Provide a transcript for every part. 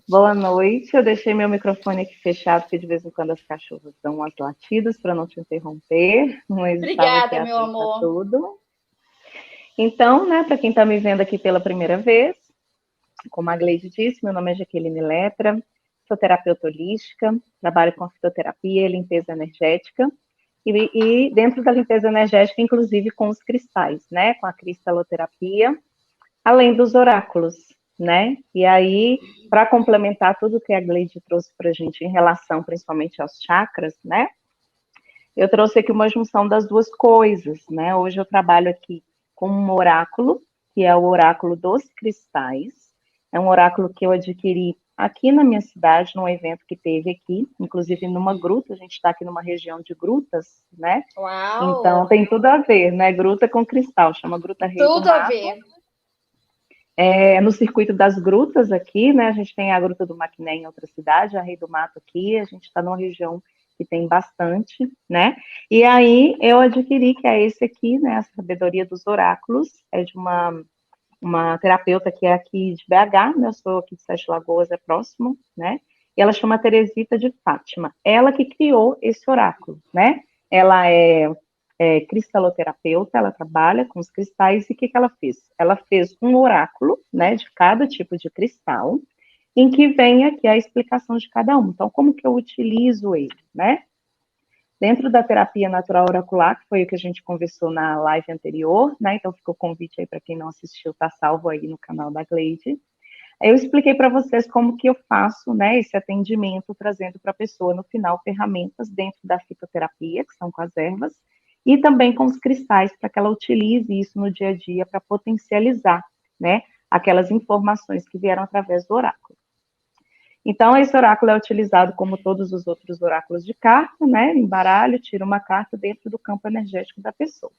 Boa noite. Eu deixei meu microfone aqui fechado, porque de vez em quando as cachorras dão umas latidas para não te interromper, mas estava aqui Obrigada, meu atenta a amor. tudo. Então, né, para quem está me vendo aqui pela primeira vez, como a Gleide disse, meu nome é Jaqueline Letra, sou terapeuta holística, trabalho com fitoterapia e limpeza energética, e dentro da limpeza energética, inclusive com os cristais, né, com a cristaloterapia, além dos oráculos, né? E aí, para complementar tudo que a Gleide trouxe para a gente em relação principalmente aos chakras, né? Eu trouxe aqui uma junção das duas coisas, né? Hoje eu trabalho aqui com um oráculo, que é o oráculo dos cristais. É um oráculo que eu adquiri aqui na minha cidade, num evento que teve aqui, inclusive numa gruta, a gente está aqui numa região de grutas, né? Então Uau! tem tudo a ver, né? Gruta com cristal, chama Gruta Rei do Tudo a Mato. ver. No circuito das grutas aqui, né? A gente tem a Gruta do Maquiné em outra cidade, a Rei do Mato aqui, a gente está numa região que tem bastante, né? E aí eu adquiri, que é esse aqui, né? A Sabedoria dos Oráculos, é de uma terapeuta que é aqui de BH, né? Eu sou aqui de Sete Lagoas, é próximo, né? E ela chama Teresita de Fátima. Ela que criou esse oráculo, né? Ela é cristaloterapeuta, ela trabalha com os cristais, e o que ela fez? Ela fez um oráculo, né, de cada tipo de cristal, em que vem aqui a explicação de cada um. Então, como que eu utilizo ele, né? Dentro da terapia natural oracular, que foi o que a gente conversou na live anterior, né? Então, fica o convite aí para quem não assistiu, tá salvo aí no canal da Gleide. Eu expliquei para vocês como que eu faço, né, esse atendimento, trazendo para a pessoa, no final, ferramentas dentro da fitoterapia, que são com as ervas, e também com os cristais, para que ela utilize isso no dia a dia para potencializar, né, aquelas informações que vieram através do oráculo. Então, esse oráculo é utilizado como todos os outros oráculos de carta, né, em baralho, tira uma carta dentro do campo energético da pessoa.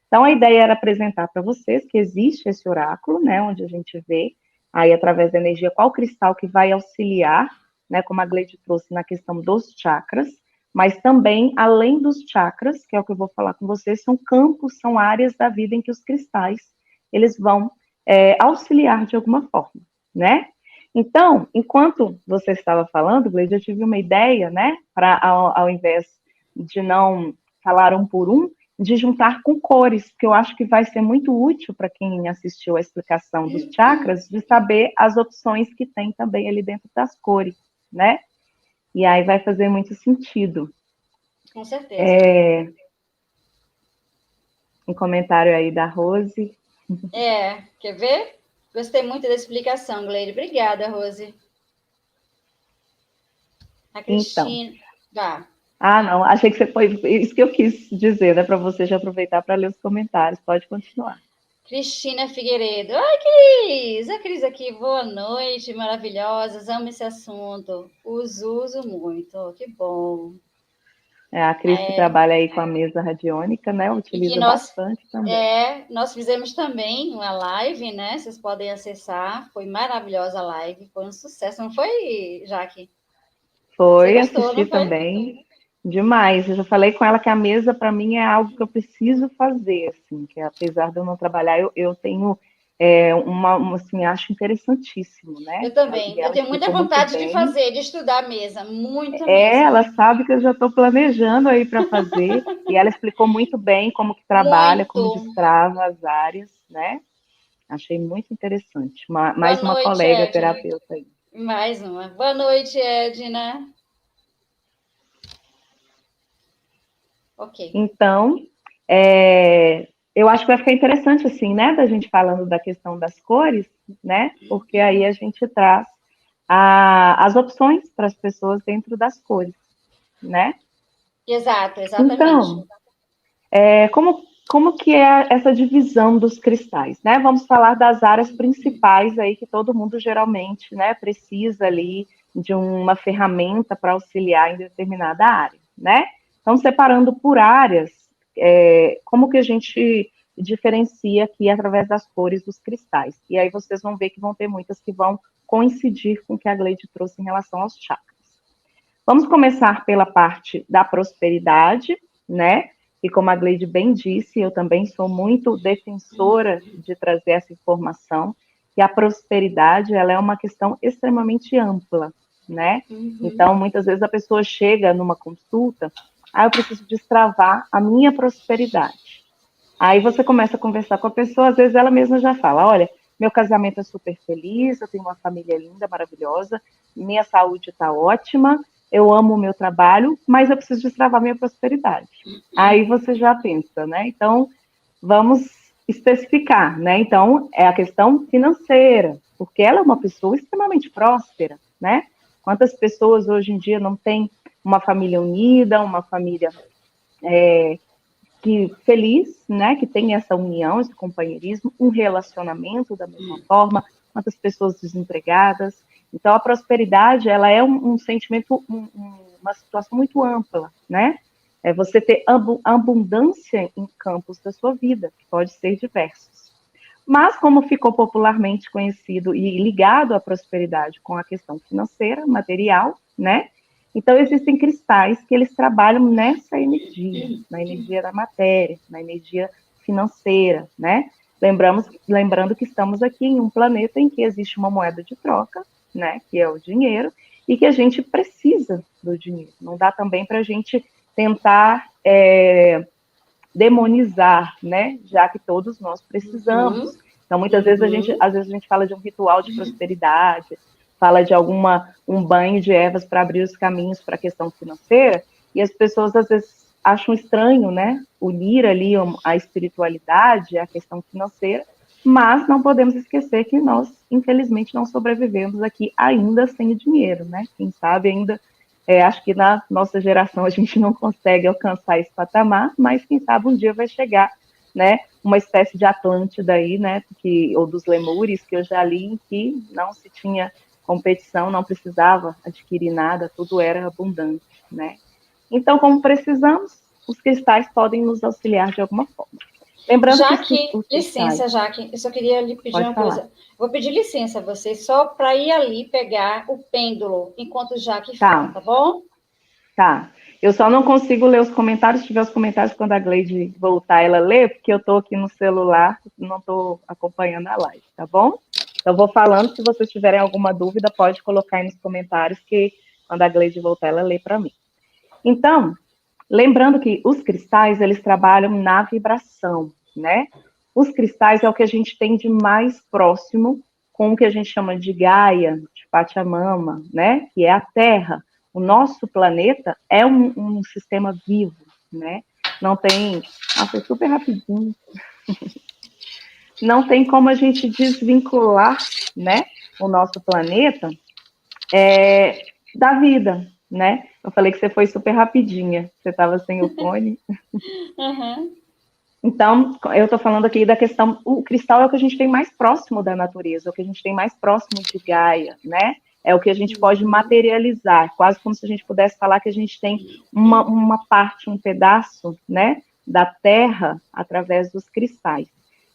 Então, a ideia era apresentar para vocês que existe esse oráculo, né, onde a gente vê aí, através da energia, qual cristal que vai auxiliar, né, como a Gleide trouxe na questão dos chakras, mas também, além dos chakras, que é o que eu vou falar com vocês, são campos, são áreas da vida em que os cristais, eles vão auxiliar de alguma forma, né? Então, enquanto você estava falando, Gleide, eu tive uma ideia, né, para ao invés de não falar um por um, de juntar com cores, que eu acho que vai ser muito útil para quem assistiu a explicação dos chakras, de saber as opções que tem também ali dentro das cores, né? E aí vai fazer muito sentido. Com certeza. Um comentário aí da Rose. Quer ver? Gostei muito da explicação, Gleide. Obrigada, Rose. A Então. Cristina. Vá. Não, achei que você foi. Isso que eu quis dizer, né? Para você já aproveitar para ler os comentários. Pode continuar. Cristina Figueiredo. Ai, Cris! A Cris aqui, boa noite, maravilhosas. Amo esse assunto. Uso muito. Que bom. A Cris que trabalha aí com a mesa radiônica, né? E que Utiliza bastante também. nós fizemos também uma live, né? Vocês podem acessar. Foi maravilhosa a live, foi um sucesso, não foi, Jaque? Você Foi gostou, assistir não foi? também. Demais. Eu já falei com ela que a mesa, para mim, é algo que eu preciso fazer, assim, que apesar de eu não trabalhar, eu tenho assim, acho interessantíssimo, né? Eu também. E Eu ela tenho muita explicou muito vontade de bem. fazer, de estudar a mesa, muito mesmo. Ela sabe que eu já estou planejando aí para fazer, e ela explicou muito bem como que trabalha, como Muito. destrava as áreas, né? Achei muito interessante. Boa Mais uma noite, colega Edna. terapeuta aí. Mais uma. Boa noite, Edna. Ok. Então, eu acho que vai ficar interessante, assim, né, da gente falando da questão das cores, né, porque aí a gente traz as opções para as pessoas dentro das cores, né? Exato, exatamente. Então, como que é essa divisão dos cristais, né? Vamos falar das áreas principais aí que todo mundo geralmente, né, precisa ali de uma ferramenta para auxiliar em determinada área, né? Então, separando por áreas, como que a gente diferencia aqui através das cores dos cristais? E aí vocês vão ver que vão ter muitas que vão coincidir com o que a Gleide trouxe em relação aos chakras. Vamos começar pela parte da prosperidade, né? E como a Gleide bem disse, eu também sou muito defensora de trazer essa informação, que a prosperidade, ela é uma questão extremamente ampla, né? Então, muitas vezes a pessoa chega numa consulta, eu preciso destravar a minha prosperidade. Aí você começa a conversar com a pessoa, às vezes ela mesma já fala, olha, meu casamento é super feliz, eu tenho uma família linda, maravilhosa, minha saúde está ótima, eu amo o meu trabalho, mas eu preciso destravar minha prosperidade. Aí você já pensa, né? Então, vamos especificar, né? Então, é a questão financeira, porque ela é uma pessoa extremamente próspera, né? Quantas pessoas hoje em dia não têm uma família unida, uma família que feliz, né? Que tem essa união, esse companheirismo, um relacionamento da mesma forma, quantas pessoas desempregadas. Então, a prosperidade, ela é um sentimento, uma situação muito ampla, né? É você ter abundância em campos da sua vida, que pode ser diversos. Mas, como ficou popularmente conhecido e ligado à prosperidade com a questão financeira, material, né? Então, existem cristais que eles trabalham nessa energia, na energia da matéria, na energia financeira, né? Lembrando que estamos aqui em um planeta em que existe uma moeda de troca, né? Que é o dinheiro, e que a gente precisa do dinheiro. Não dá também para a gente tentar demonizar, né? Já que todos nós precisamos. Então, muitas vezes às vezes a gente fala de um ritual de prosperidade, fala de um banho de ervas para abrir os caminhos para a questão financeira, e as pessoas às vezes acham estranho, né? Unir ali a espiritualidade, a questão financeira, mas não podemos esquecer que nós, infelizmente, não sobrevivemos aqui ainda sem dinheiro, né? Quem sabe ainda acho que na nossa geração a gente não consegue alcançar esse patamar, mas quem sabe um dia vai chegar, né, uma espécie de Atlântida aí, né, ou dos Lemures, que eu já li, em que não se tinha competição, não precisava adquirir nada, tudo era abundante, né. Então, como precisamos, os cristais podem nos auxiliar de alguma forma. Lembrando Jaque, que os cristais... licença, Jaque, eu só queria lhe pedir Pode uma falar. coisa. Vou pedir licença a você só para ir ali pegar o pêndulo enquanto o Jaque fala, tá bom? Tá. Eu só não consigo ler os comentários, se tiver os comentários quando a Gleide voltar, ela lê, porque eu estou aqui no celular, não estou acompanhando a live, tá bom? Então, vou falando, se vocês tiverem alguma dúvida, pode colocar aí nos comentários, que quando a Gleide voltar, ela lê para mim. Então, lembrando que os cristais, eles trabalham na vibração, né? Os cristais é o que a gente tem de mais próximo com o que a gente chama de Gaia, de Pachamama, né? Que é a Terra. O nosso planeta é um sistema vivo, né? Não tem... foi super rapidinho. Não tem como a gente desvincular, né, o nosso planeta da vida, né? Eu falei que você foi super rapidinha. Você estava sem o fone. Então, eu estou falando aqui da questão... O cristal é o que a gente tem mais próximo da natureza, é o que a gente tem mais próximo de Gaia, né? É o que a gente pode materializar, quase como se a gente pudesse falar que a gente tem uma parte, um pedaço, né, da Terra através dos cristais,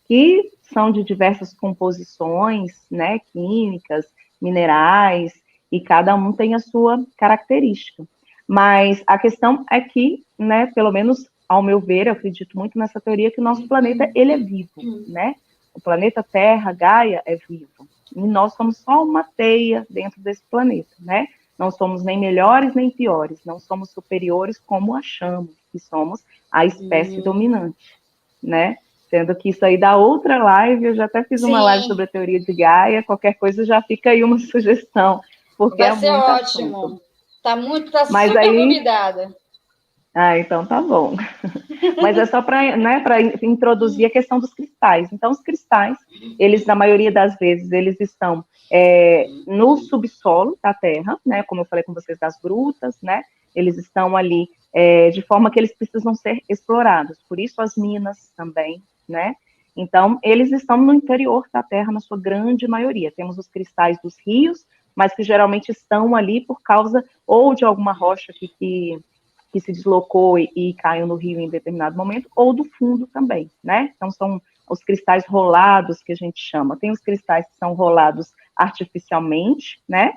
que são de diversas composições, né, químicas, minerais, e cada um tem a sua característica. Mas a questão é que, né, pelo menos ao meu ver, eu acredito muito nessa teoria que o nosso planeta, ele é vivo, né? O planeta Terra, Gaia, é vivo. E nós somos só uma teia dentro desse planeta, né? Não somos nem melhores nem piores, não somos superiores como achamos que somos a espécie dominante, né? Sendo que isso aí dá outra live, eu já até fiz uma live sobre a teoria de Gaia, qualquer coisa já fica aí uma sugestão, porque vai ser muito ótimo. Assunto. Tá Mas super aí... convidada. Então tá bom. Mas é só para, né, para introduzir a questão dos cristais. Então, os cristais, eles, na maioria das vezes, eles estão no subsolo da Terra, né, como eu falei com vocês, das grutas, né, eles estão ali de forma que eles precisam ser explorados. Por isso, as minas também, né. Então, eles estão no interior da Terra, na sua grande maioria. Temos os cristais dos rios, mas que geralmente estão ali por causa ou de alguma rocha que se deslocou e caiu no rio em determinado momento, ou do fundo também, né? Então, são os cristais rolados que a gente chama. Tem os cristais que são rolados artificialmente, né?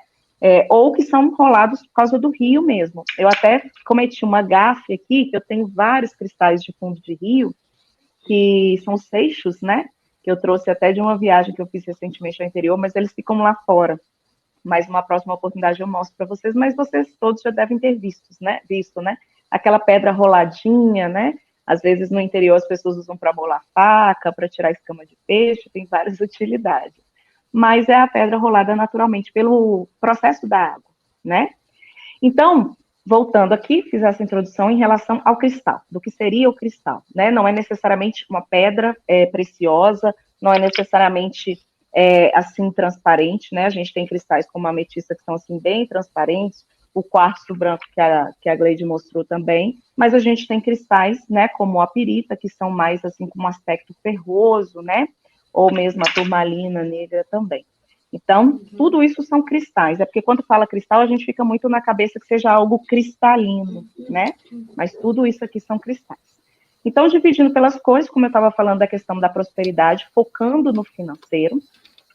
Ou que são rolados por causa do rio mesmo. Eu até cometi uma gafe aqui, que eu tenho vários cristais de fundo de rio, que são os seixos, né? que eu trouxe até de uma viagem que eu fiz recentemente ao interior, mas eles ficam lá fora. Mas uma próxima oportunidade eu mostro para vocês, mas vocês todos já devem ter visto, né? Aquela pedra roladinha, né? Às vezes no interior as pessoas usam para molar faca, para tirar escama de peixe, tem várias utilidades. Mas é a pedra rolada naturalmente pelo processo da água, né? Então, voltando aqui, fiz essa introdução em relação ao cristal, do que seria o cristal, né? Não é necessariamente uma pedra preciosa, não é necessariamente assim transparente, né? A gente tem cristais como a ametista que são assim bem transparentes, o quartzo branco que a Gleide mostrou também, mas a gente tem cristais, né, como a pirita, que são mais assim com um aspecto ferroso, né? Ou mesmo a turmalina negra também. Então, tudo isso são cristais. É porque quando fala cristal, a gente fica muito na cabeça que seja algo cristalino, né? Mas tudo isso aqui são cristais. Então, dividindo pelas cores, como eu estava falando da questão da prosperidade, focando no financeiro,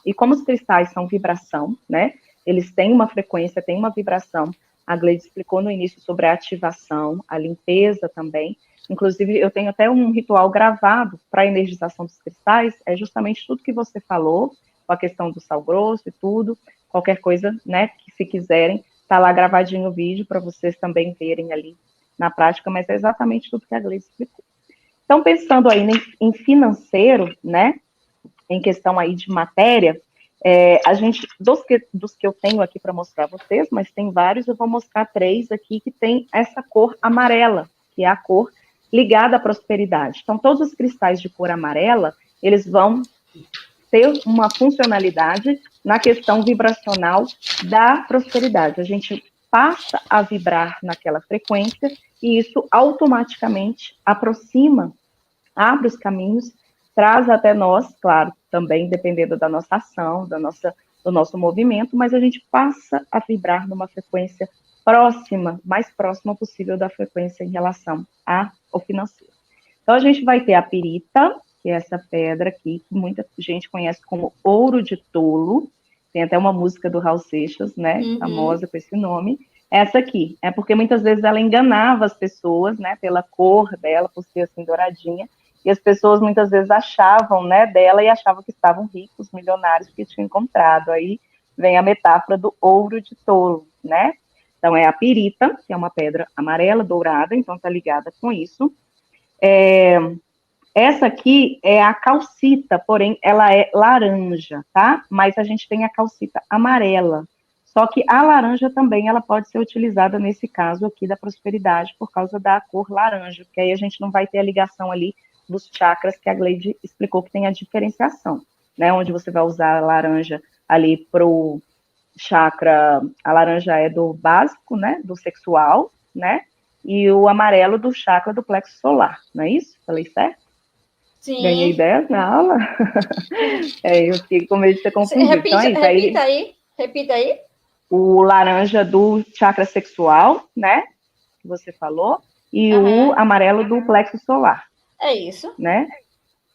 e como os cristais são vibração, né? Eles têm uma frequência, têm uma vibração. A Gleide explicou no início sobre a ativação, a limpeza também. Inclusive, eu tenho até um ritual gravado para a energização dos cristais, é justamente tudo que você falou, com a questão do sal grosso e tudo, qualquer coisa, né, que se quiserem, tá lá gravadinho o vídeo para vocês também verem ali na prática, mas é exatamente tudo que a Gleide explicou. Então, pensando aí em financeiro, né, em questão aí de matéria, a gente, dos que eu tenho aqui para mostrar a vocês, mas tem vários, eu vou mostrar 3 aqui que tem essa cor amarela, que é a cor ligada à prosperidade. Então, todos os cristais de cor amarela, eles vão ter uma funcionalidade na questão vibracional da prosperidade. A gente passa a vibrar naquela frequência e isso automaticamente aproxima, abre os caminhos, traz até nós, claro, também dependendo da nossa ação, do nosso movimento, mas a gente passa a vibrar numa frequência próxima, mais próxima possível da frequência em relação ao financeiro. Então, a gente vai ter a pirita, que é essa pedra aqui, que muita gente conhece como ouro de tolo. Tem até uma música do Raul Seixas, né, famosa com esse nome. Essa aqui, é porque muitas vezes ela enganava as pessoas, né, pela cor dela, por ser assim douradinha, e as pessoas muitas vezes achavam, né, dela e achavam que estavam ricos, milionários, porque tinham encontrado. Aí vem a metáfora do ouro de tolo, né? Então, é a pirita, que é uma pedra amarela, dourada, então está ligada com isso. Essa aqui é a calcita, porém ela é laranja, tá? Mas a gente tem a calcita amarela. Só que a laranja também ela pode ser utilizada nesse caso aqui da prosperidade por causa da cor laranja, porque aí a gente não vai ter a ligação ali dos chakras que a Gleide explicou que tem a diferenciação, né? Onde você vai usar a laranja ali pro chakra, a laranja é do básico, né? Do sexual, né? E o amarelo do chakra do plexo solar, não é isso? Falei certo? Sim. Ganhei 10 na aula? Eu fiquei com medo de ser confundido. Repita, então, repita aí. O laranja do chakra sexual, né? Que você falou. E o amarelo do plexo solar. É isso. Né?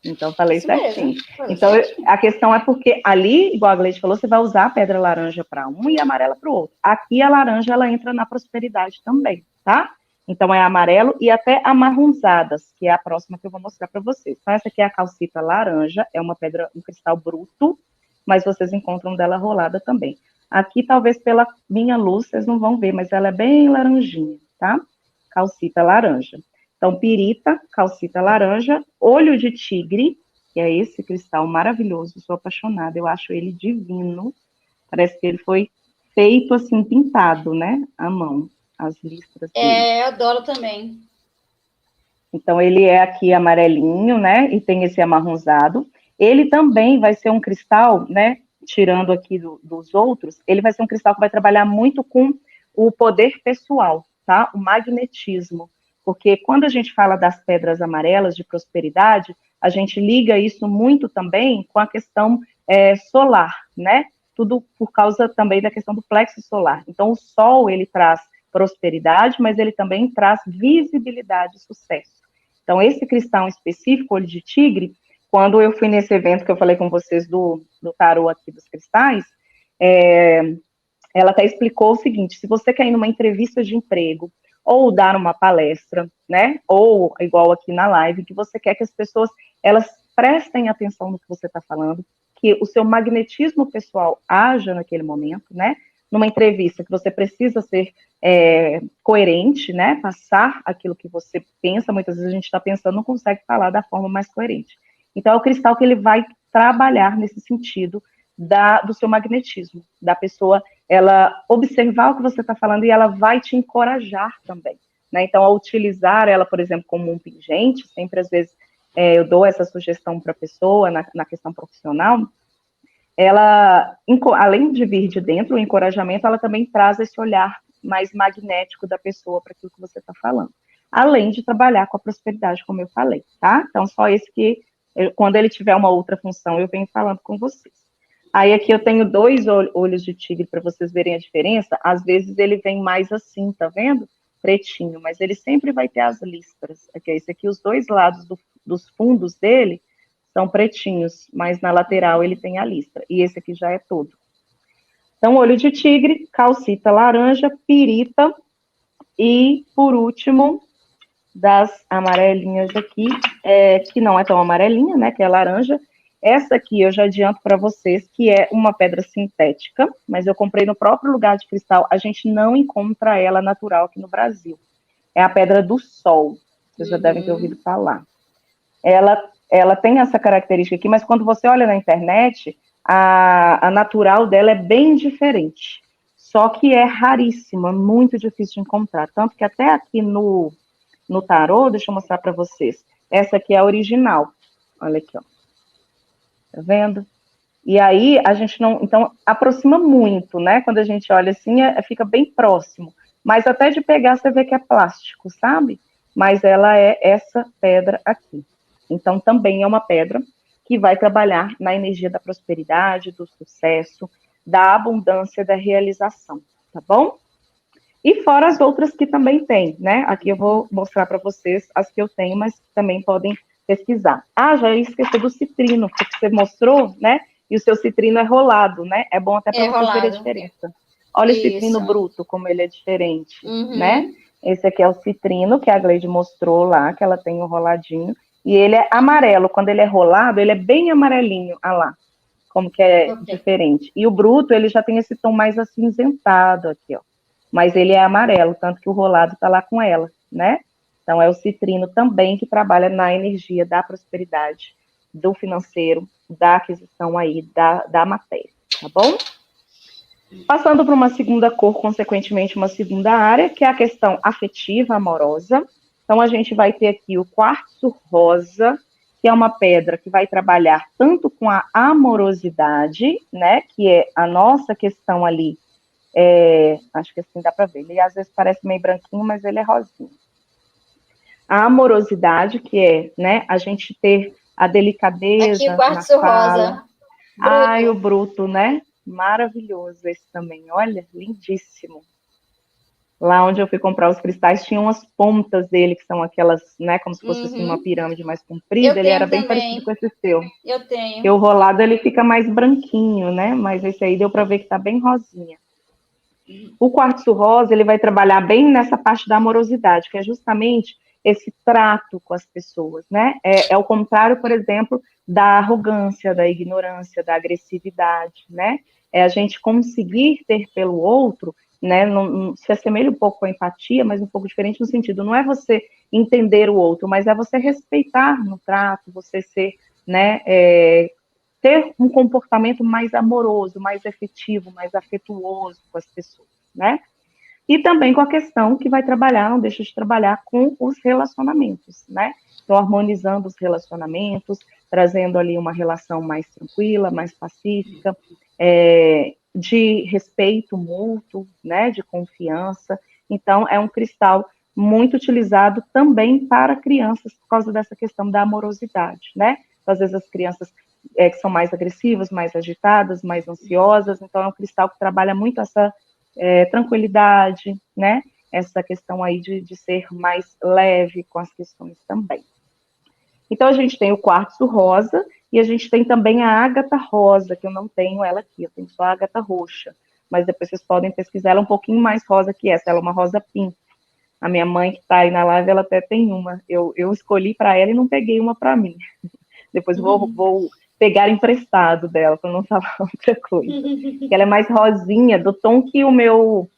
Então, falei isso certinho. Mesmo. Então, a questão é porque ali, igual a Gleide falou, você vai usar a pedra laranja para um e a amarela para o outro. Aqui, a laranja, ela entra na prosperidade também, tá? Então, é amarelo e até amarronzadas, que é a próxima que eu vou mostrar para vocês. Então, essa aqui é a calcita laranja, é uma pedra, um cristal bruto, mas vocês encontram dela rolada também. Aqui, talvez pela minha luz, vocês não vão ver, mas ela é bem laranjinha, tá? Calcita laranja. Então, pirita, calcita laranja, olho de tigre, que é esse cristal maravilhoso, sou apaixonada, eu acho ele divino. Parece que ele foi feito assim, pintado, né? À mão, as listras dele. Eu adoro também. Então, ele é aqui amarelinho, né? E tem esse amarronzado. Ele também vai ser um cristal, né? Tirando aqui dos outros, ele vai ser um cristal que vai trabalhar muito com o poder pessoal, tá? O magnetismo. Porque quando a gente fala das pedras amarelas de prosperidade, a gente liga isso muito também com a questão solar, né? Tudo por causa também da questão do plexo solar. Então, o sol, ele traz prosperidade, mas ele também traz visibilidade e sucesso. Então, esse cristal específico, olho de tigre, quando eu fui nesse evento que eu falei com vocês do tarô aqui dos cristais, ela até explicou o seguinte: se você quer ir numa entrevista de emprego, ou dar uma palestra, né, ou igual aqui na live, que você quer que as pessoas, elas prestem atenção no que você está falando, que o seu magnetismo pessoal haja naquele momento, né? Numa entrevista que você precisa ser coerente, né? Passar aquilo que você pensa, muitas vezes a gente está pensando, não consegue falar da forma mais coerente. Então, é o cristal que ele vai trabalhar nesse sentido do seu magnetismo, da pessoa, ela observar o que você está falando e ela vai te encorajar também, né? Então, ao utilizar ela, por exemplo, como um pingente, sempre às vezes eu dou essa sugestão para a pessoa na questão profissional, ela, além de vir de dentro, o encorajamento, ela também traz esse olhar mais magnético da pessoa para aquilo que você está falando. Além de trabalhar com a prosperidade, como eu falei, tá? Então, só esse que, quando ele tiver uma outra função, eu venho falando com vocês. Aí aqui eu tenho 2 olhos de tigre para vocês verem a diferença. Às vezes ele vem mais assim, tá vendo? Pretinho, mas ele sempre vai ter as listras. Aqui, esse aqui, os 2 lados dos fundos dele são pretinhos, mas na lateral ele tem a listra. E esse aqui já é todo. Então, olho de tigre, calcita laranja, pirita e, por último, das amarelinhas aqui, que não é tão amarelinha, né, que é laranja. Essa aqui eu já adianto para vocês que é uma pedra sintética, mas eu comprei no próprio lugar de cristal. A gente não encontra ela natural aqui no Brasil. É a pedra do sol. Vocês já devem ter ouvido falar. Ela tem essa característica aqui, mas quando você olha na internet, a natural dela é bem diferente. Só que é raríssima, muito difícil de encontrar. Tanto que até aqui no tarô, deixa eu mostrar para vocês. Essa aqui é a original. Olha aqui, ó. Tá vendo? E aí a gente não, então aproxima muito, né? Quando a gente olha assim, fica bem próximo. Mas até de pegar você vê que é plástico, sabe? Mas ela é essa pedra aqui. Então também é uma pedra que vai trabalhar na energia da prosperidade, do sucesso, da abundância, da realização, tá bom? E fora as outras que também tem, né? Aqui eu vou mostrar para vocês as que eu tenho, mas também podem pesquisar. Ah, já esqueci do citrino, porque você mostrou, né? E o seu citrino é rolado, né? É bom até para vocês verem a diferença. Olha o citrino bruto, como ele é diferente, né? Esse aqui é o citrino, que a Gleide mostrou lá, que ela tem o roladinho. E ele é amarelo. Quando ele é rolado, ele é bem amarelinho. Ah lá, como que é diferente. E o bruto, ele já tem esse tom mais acinzentado aqui, ó. Mas ele é amarelo, tanto que o rolado está lá com ela, né? Então, é o citrino também que trabalha na energia da prosperidade, do financeiro, da aquisição aí, da matéria, tá bom? Passando para uma segunda cor, consequentemente, uma segunda área, que é a questão afetiva, amorosa. Então, a gente vai ter aqui o quartzo rosa, que é uma pedra que vai trabalhar tanto com a amorosidade, né? Que é a nossa questão ali, acho que assim dá para ver. Ele às vezes parece meio branquinho, mas ele é rosinho. A amorosidade, que é, né, a gente ter a delicadeza. Aqui o quartzo rosa. Ai, o bruto, né? Maravilhoso esse também. Olha, lindíssimo. Lá onde eu fui comprar os cristais, tinha umas pontas dele, que são aquelas, né, como se fosse assim, uma pirâmide mais comprida. Ele era bem parecido com esse seu. Eu tenho. Porque o rolado, ele fica mais branquinho, né? Mas esse aí deu para ver que tá bem rosinha. O quartzo rosa, ele vai trabalhar bem nessa parte da amorosidade, que é justamente esse trato com as pessoas, né? É o contrário, por exemplo, da arrogância, da ignorância, da agressividade, né? É a gente conseguir ter pelo outro, né? Não, se assemelha um pouco com a empatia, mas um pouco diferente no sentido, não é você entender o outro, mas é você respeitar no trato, você ser, né? Ter um comportamento mais amoroso, mais efetivo, mais afetuoso com as pessoas, né? E também com a questão que vai trabalhar, não deixa de trabalhar com os relacionamentos, né? Então, harmonizando os relacionamentos, trazendo ali uma relação mais tranquila, mais pacífica, de respeito mútuo, né? De confiança. Então, é um cristal muito utilizado também para crianças por causa dessa questão da amorosidade, né? Então, às vezes as crianças que são mais agressivas, mais agitadas, mais ansiosas, então é um cristal que trabalha muito essa tranquilidade, né? Essa questão aí de ser mais leve com as questões também. Então, a gente tem o quartzo rosa e a gente tem também a ágata rosa, que eu não tenho ela aqui, eu tenho só a ágata roxa, mas depois vocês podem pesquisar, ela é um pouquinho mais rosa que essa, ela é uma rosa pink. A minha mãe que está aí na live, ela até tem uma, eu escolhi para ela e não peguei uma para mim. Depois vou pegar emprestado dela, para não falar outra coisa. Que ela é mais rosinha, do tom que o meu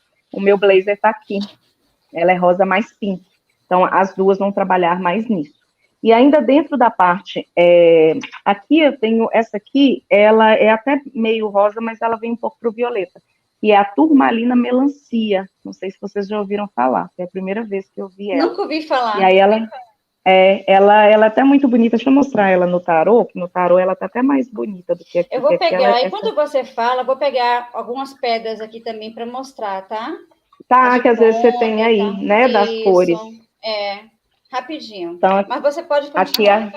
blazer está aqui. Ela é rosa mais pink. Então, as duas vão trabalhar mais nisso. E ainda dentro da parte, aqui eu tenho, essa aqui, ela é até meio rosa, mas ela vem um pouco para o violeta, que é a turmalina melancia. Não sei se vocês já ouviram falar, é a primeira vez que eu vi ela. Nunca ouvi falar. E aí ela é até muito bonita. Deixa eu mostrar ela no tarô, que no tarô ela tá até mais bonita do que aqui. Eu vou pegar, enquanto você fala, vou pegar algumas pedras aqui também para mostrar, tá? Tá, que às vezes você tem aí, tá? né, das cores. Rapidinho. Então, mas você pode continuar.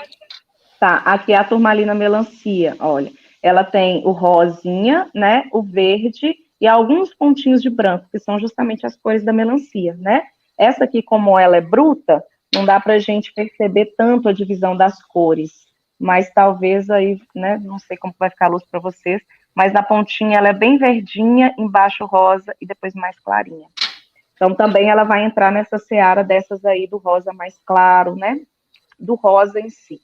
Aqui é a turmalina melancia, olha. Ela tem o rosinha, né, o verde e alguns pontinhos de branco, que são justamente as cores da melancia, né? Essa aqui, como ela é bruta, não dá pra gente perceber tanto a divisão das cores, mas talvez aí, né, não sei como vai ficar a luz para vocês, mas na pontinha ela é bem verdinha, embaixo rosa e depois mais clarinha. Então também ela vai entrar nessa seara dessas aí do rosa mais claro, né, do rosa em si.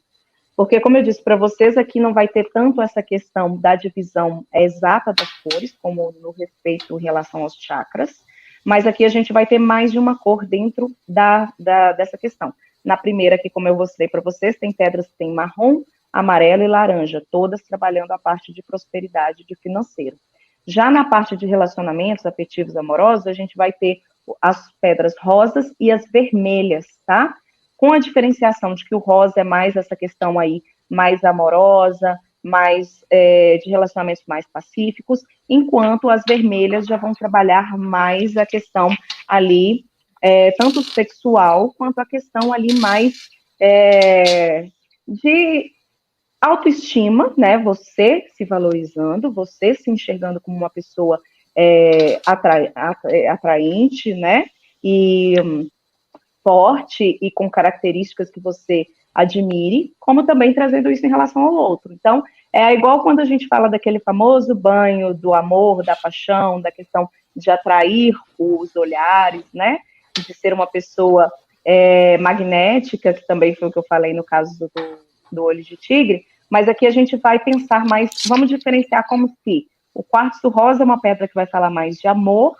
Porque, como eu disse para vocês, aqui não vai ter tanto essa questão da divisão exata das cores, como no respeito em relação aos chakras, mas aqui a gente vai ter mais de uma cor dentro dessa questão. Na primeira aqui, como eu mostrei para vocês, tem pedras que tem marrom, amarelo e laranja, todas trabalhando a parte de prosperidade, de financeiro. Já na parte de relacionamentos afetivos amorosos, a gente vai ter as pedras rosas e as vermelhas, tá? Com a diferenciação de que o rosa é mais essa questão aí, mais amorosa, mais de relacionamentos mais pacíficos, enquanto as vermelhas já vão trabalhar mais a questão ali, tanto sexual, quanto a questão ali mais de autoestima, né? Você se valorizando, você se enxergando como uma pessoa atraente, né? E forte e com características que você admire, como também trazendo isso em relação ao outro. Então, é igual quando a gente fala daquele famoso banho do amor, da paixão, da questão de atrair os olhares, né? De ser uma pessoa magnética, que também foi o que eu falei no caso do olho de tigre, mas aqui a gente vai pensar mais, vamos diferenciar como se o quartzo rosa é uma pedra que vai falar mais de amor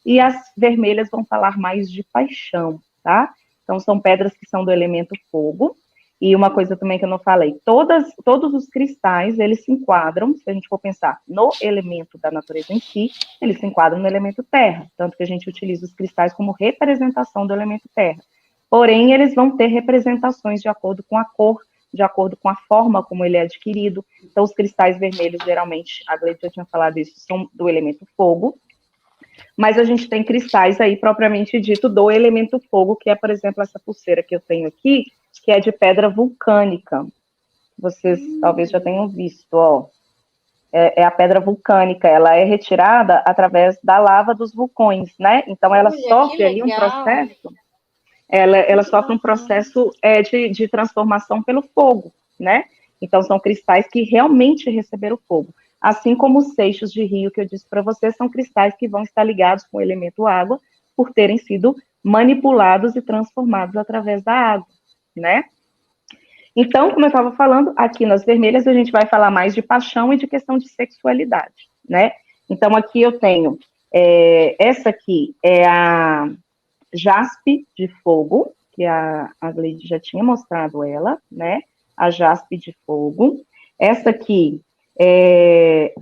e as vermelhas vão falar mais de paixão, tá? Então, são pedras que são do elemento fogo. E uma coisa também que eu não falei, todos os cristais, eles se enquadram, se a gente for pensar no elemento da natureza em si, eles se enquadram no elemento terra, tanto que a gente utiliza os cristais como representação do elemento terra. Porém, eles vão ter representações de acordo com a cor, de acordo com a forma como ele é adquirido. Então, os cristais vermelhos, geralmente, a Gleide já tinha falado isso, são do elemento fogo, mas a gente tem cristais aí, propriamente dito, do elemento fogo, que é, por exemplo, essa pulseira que eu tenho aqui, que é de pedra vulcânica. Vocês talvez já tenham visto, ó. É a pedra vulcânica, ela é retirada através da lava dos vulcões, né? Então, ela sofre ali um processo, ela sofre um processo de transformação pelo fogo, né? Então, são cristais que realmente receberam fogo. Assim como os seixos de rio que eu disse para vocês, são cristais que vão estar ligados com o elemento água, por terem sido manipulados e transformados através da água, né? Então, como eu estava falando, aqui nas vermelhas a gente vai falar mais de paixão e de questão de sexualidade, né? Então, aqui eu tenho, essa aqui é a jaspe de fogo, que a Gleide já tinha mostrado ela, né? A jaspe de fogo. Essa aqui é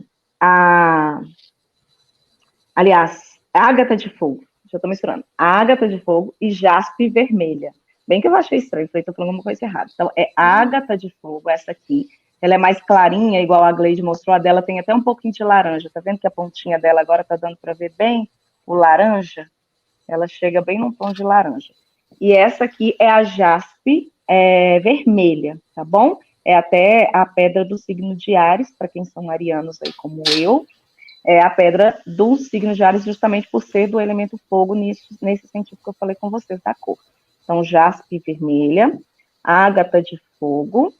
aliás, ágata de fogo. Já estou misturando. Ágata de fogo e jaspe vermelha. Bem que eu achei estranho, falei, estou falando uma coisa errada. Então, é ágata de fogo, essa aqui. Ela é mais clarinha, igual a Gleide mostrou. A dela tem até um pouquinho de laranja. Tá vendo que a pontinha dela agora está dando para ver bem o laranja? Ela chega bem num tom de laranja. E essa aqui é a jaspe vermelha, tá bom? É até a pedra do signo de Áries, para quem são arianos aí como eu. É a pedra do signo de Áries, justamente por ser do elemento fogo, nesse sentido que eu falei com vocês, da cor. Então, jaspe vermelha, ágata de fogo,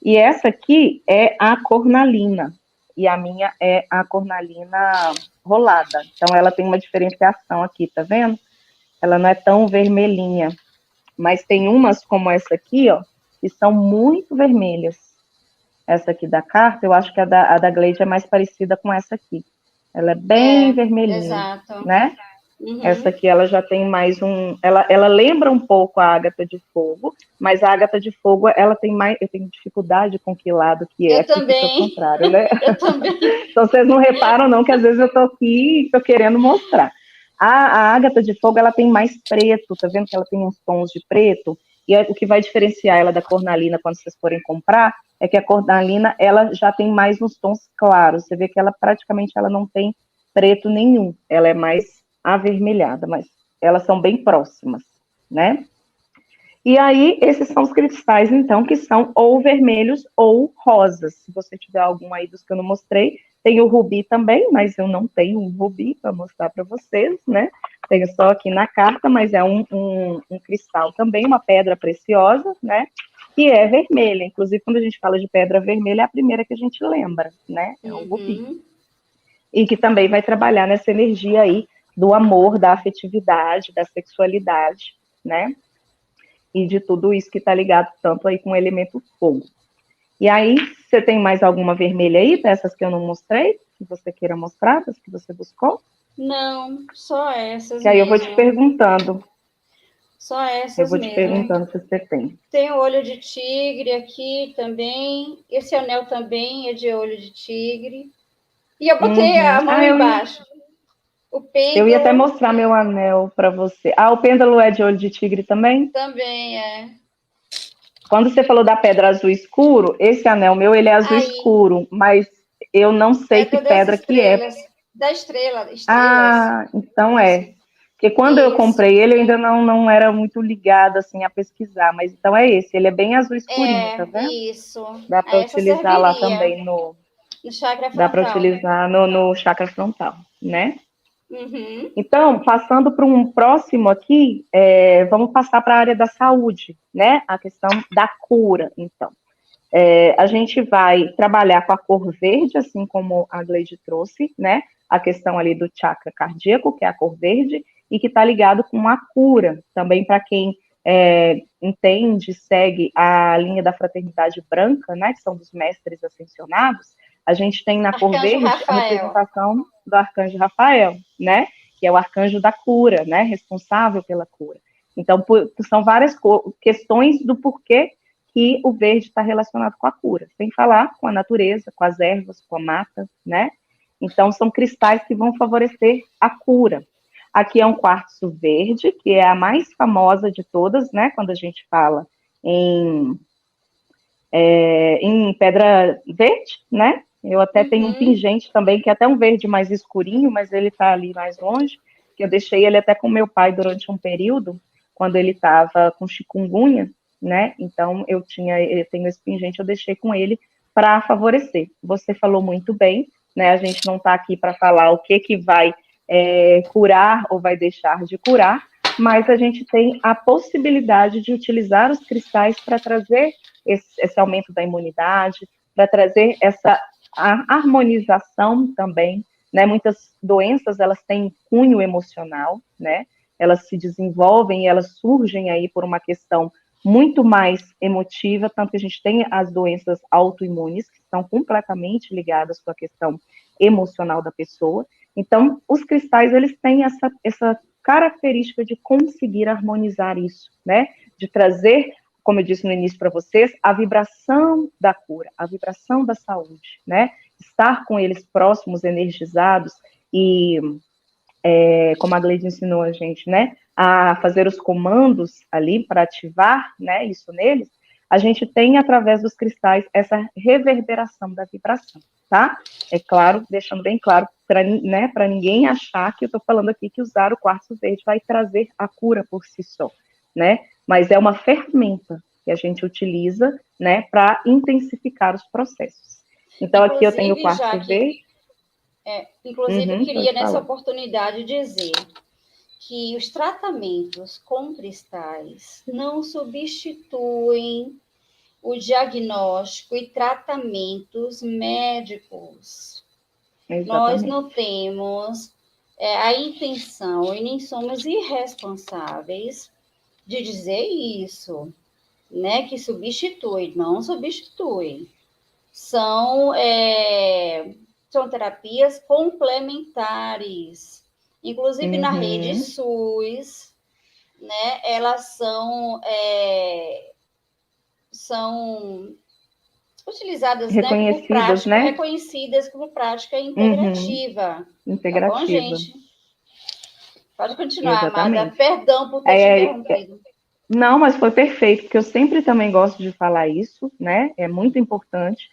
e essa aqui é a cornalina, e a minha é a cornalina rolada. Então, ela tem uma diferenciação aqui, tá vendo? Ela não é tão vermelhinha, mas tem umas como essa aqui, ó, que são muito vermelhas. essa aqui da carta, eu acho que a da Gleide é mais parecida com essa aqui. Ela é bem vermelhinha, exato. né? Essa aqui ela já tem mais um. Ela lembra um pouco a ágata de fogo, mas a ágata de fogo ela tem mais. Eu tenho dificuldade com que lado que é, Eu aqui fica ao também. contrário, né? Eu também. Então vocês não reparam, não, que às vezes eu estou aqui e estou querendo mostrar. A ágata de fogo ela tem mais preto, tá vendo que ela tem uns tons de preto? E o que vai diferenciar ela da cornalina quando vocês forem comprar é que a cornalina ela já tem mais uns tons claros. Você vê que ela praticamente ela não tem preto nenhum. Ela é mais avermelhada, mas elas são bem próximas, né? E aí, esses são os cristais, então, que são ou vermelhos ou rosas. Se você tiver algum aí dos que eu não mostrei, tem o rubi também, mas eu não tenho um rubi para mostrar para vocês, né? Tenho só aqui na carta, mas é um cristal também, uma pedra preciosa, né? Que é vermelha. Inclusive, quando a gente fala de pedra vermelha, é a primeira que a gente lembra, né? É o rubi. E que também vai trabalhar nessa energia aí do amor, da afetividade, da sexualidade, né? E de tudo isso que está ligado tanto aí com o elemento fogo. E aí, você tem mais alguma vermelha aí, dessas que eu não mostrei, que você queira mostrar, das que você buscou? Não, só essas E aí eu vou te mesmo. perguntando. Só Eu essas vou te mesmo. perguntando se você tem. Tem o olho de tigre aqui também. Esse anel também é de olho de tigre. E eu botei a mão embaixo. O Eu ia até pêndulo mostrar meu anel para você. Ah, o pêndulo é de olho de tigre também? também é. Quando você falou da pedra azul escuro, esse anel meu, ele é azul Aí, escuro, mas eu não sei que pedra das pedra que é. estrelas. Da estrela, estrelas. Ah, então Isso. é. Porque quando eu Isso. comprei ele, eu ainda não era muito ligada assim a pesquisar, mas então é esse, ele é bem azul escurinho, tá É, vendo? isso. Dá Aí para essa utilizar lá serviria também no, no chakra dá para frontal. utilizar no chakra frontal, né? Uhum. Então, passando para um próximo aqui, vamos passar para a área da saúde, né? A questão da cura, então. A gente vai trabalhar com a cor verde, assim como a Gleide trouxe, né? A questão ali do chakra cardíaco, que é a cor verde, e que está ligado com a cura, também para quem entende, segue a linha da fraternidade branca, né? Que são dos mestres ascensionados, a gente tem na cor Arcanjo verde a Rafael. representação do arcanjo Rafael, né? Que é o arcanjo da cura, né? Responsável pela cura. Então, são várias questões do porquê que o verde está relacionado com a cura, sem falar com a natureza, com as ervas, com a mata, né? Então, são cristais que vão favorecer a cura. Aqui é um quartzo verde, que é a mais famosa de todas, né? Quando a gente fala em pedra verde, né? Eu até tenho um pingente também, que é até um verde mais escurinho, mas ele está ali mais longe, que eu deixei ele até com meu pai durante um período, quando ele estava com chikungunya, né? Então eu tenho esse pingente, eu deixei com ele para favorecer. Você falou muito bem, né? A gente não está aqui para falar o que vai curar ou vai deixar de curar, mas a gente tem a possibilidade de utilizar os cristais para trazer esse aumento da imunidade, para trazer essa harmonização também, né? Muitas doenças elas têm cunho emocional, né? Elas se desenvolvem e elas surgem aí por uma questão muito mais emotiva, tanto que a gente tem as doenças autoimunes, que estão completamente ligadas com a questão emocional da pessoa. Então, os cristais, eles têm essa característica de conseguir harmonizar isso, né? De trazer, como eu disse no início para vocês, a vibração da cura, a vibração da saúde, né? Estar com eles próximos, energizados e, como a Gleide ensinou a gente, né? A fazer os comandos ali para ativar, né? Isso neles, a gente tem, através dos cristais, essa reverberação da vibração, tá? É claro, deixando bem claro, para ninguém achar que eu estou falando aqui que usar o quartzo verde vai trazer a cura por si só, né? Mas é uma ferramenta que a gente utiliza, né, para intensificar os processos. Então, aqui eu tenho o Inclusive, quartzo verde. inclusive, eu queria Pode nessa falar. oportunidade dizer que os tratamentos com cristais não substituem o diagnóstico e tratamentos médicos. Nós Exatamente. não temos a intenção e nem somos irresponsáveis de dizer isso, né? Que substitui, não substitui. são, são terapias complementares. Inclusive, na rede SUS, né, elas são utilizadas, né, como prática, né? reconhecidas como prática integrativa. Integrativa. Tá bom, gente? Pode continuar, Exatamente. Amada. Perdão por ter te interrompido. Não, mas foi perfeito, porque eu sempre também gosto de falar isso, né? É muito importante.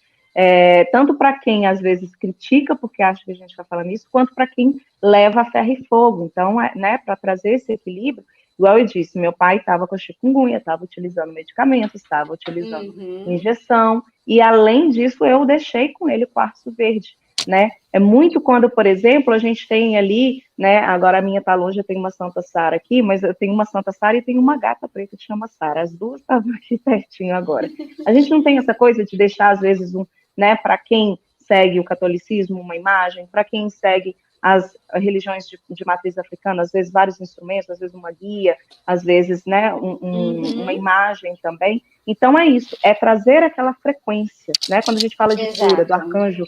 Tanto para quem às vezes critica, porque acha que a gente está falando isso, quanto para quem leva a ferro e fogo. Então, né, para trazer esse equilíbrio, igual eu disse, meu pai estava com chikungunya, estava utilizando medicamentos, estava utilizando injeção, e além disso, eu deixei com ele o quartzo verde, né? É muito quando, por exemplo, a gente tem ali, né? Agora a minha tá longe, eu tenho uma Santa Sara aqui, mas eu tenho uma Santa Sara e tenho uma gata preta que chama Sara. As duas estavam aqui pertinho agora. A gente não tem essa coisa de deixar, às vezes, né, para quem segue o catolicismo, uma imagem, para quem segue as religiões de matriz africana, às vezes vários instrumentos, às vezes uma guia, às vezes, né, uma imagem também. Então é isso, é trazer aquela frequência, né? Quando a gente fala de cura, do arcanjo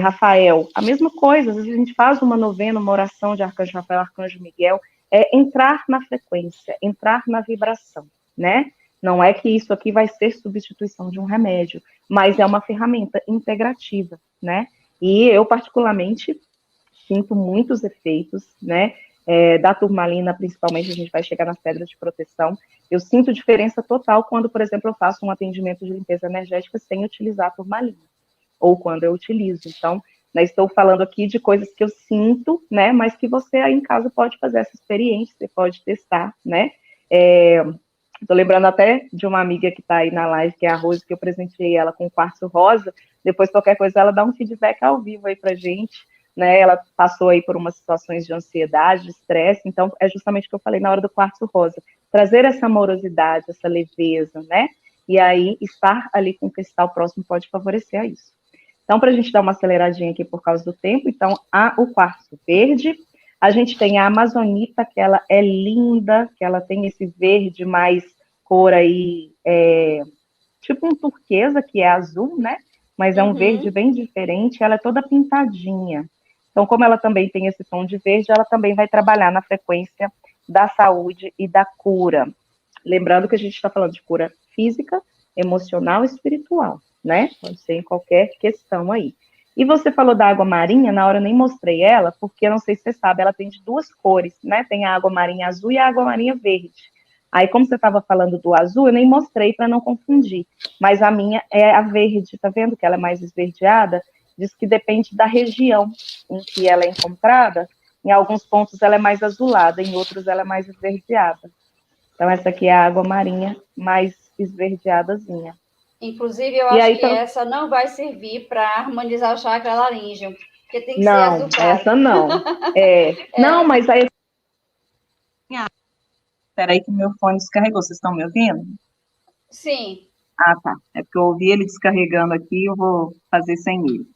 Rafael, a mesma coisa, às vezes a gente faz uma novena, uma oração de arcanjo Rafael, arcanjo Miguel, é entrar na frequência, entrar na vibração, né? Não é que isso aqui vai ser substituição de um remédio, mas é uma ferramenta integrativa, né? E eu, particularmente, sinto muitos efeitos, né? Da turmalina, principalmente, a gente vai chegar nas pedras de proteção. Eu sinto diferença total quando, por exemplo, eu faço um atendimento de limpeza energética sem utilizar a turmalina, ou quando eu utilizo. Então, né, estou falando aqui de coisas que eu sinto, né? Mas que você aí em casa pode fazer essa experiência, você pode testar, né? Estou lembrando até de uma amiga que está aí na live, que é a Rose, que eu presenteei ela com quartzo rosa. Depois, qualquer coisa, ela dá um feedback ao vivo aí pra gente, né? Ela passou aí por umas situações de ansiedade, de estresse, então é justamente o que eu falei na hora do quartzo rosa. Trazer essa amorosidade, essa leveza, né? E aí, estar ali com o cristal próximo pode favorecer a isso. Então, para a gente dar uma aceleradinha aqui por causa do tempo, então, o quartzo verde, a gente tem a amazonita, que ela é linda, que ela tem esse verde mais cor aí, tipo um turquesa, que é azul, né? Mas é um verde bem diferente, ela é toda pintadinha. Então, como ela também tem esse tom de verde, ela também vai trabalhar na frequência da saúde e da cura. Lembrando que a gente está falando de cura física, emocional e espiritual, né? Pode ser em qualquer questão aí. E você falou da água marinha, na hora eu nem mostrei ela, porque eu não sei se você sabe, ela tem de duas cores, né? Tem a água marinha azul e a água marinha verde. Aí, como você estava falando do azul, eu nem mostrei para não confundir. Mas a minha é a verde, tá vendo que ela é mais esverdeada? Diz que depende da região em que ela é encontrada. Em alguns pontos ela é mais azulada, em outros ela é mais esverdeada. Então, essa aqui é a água marinha mais esverdeadazinha. Inclusive, eu acho que essa não vai servir para harmonizar o chakra laríngeo, porque tem que ser azul claro. Essa não. Não, mas aí... Espera aí que meu fone descarregou. Vocês estão me ouvindo? Sim. Ah, tá. É porque eu ouvi ele descarregando aqui, eu vou fazer sem ele.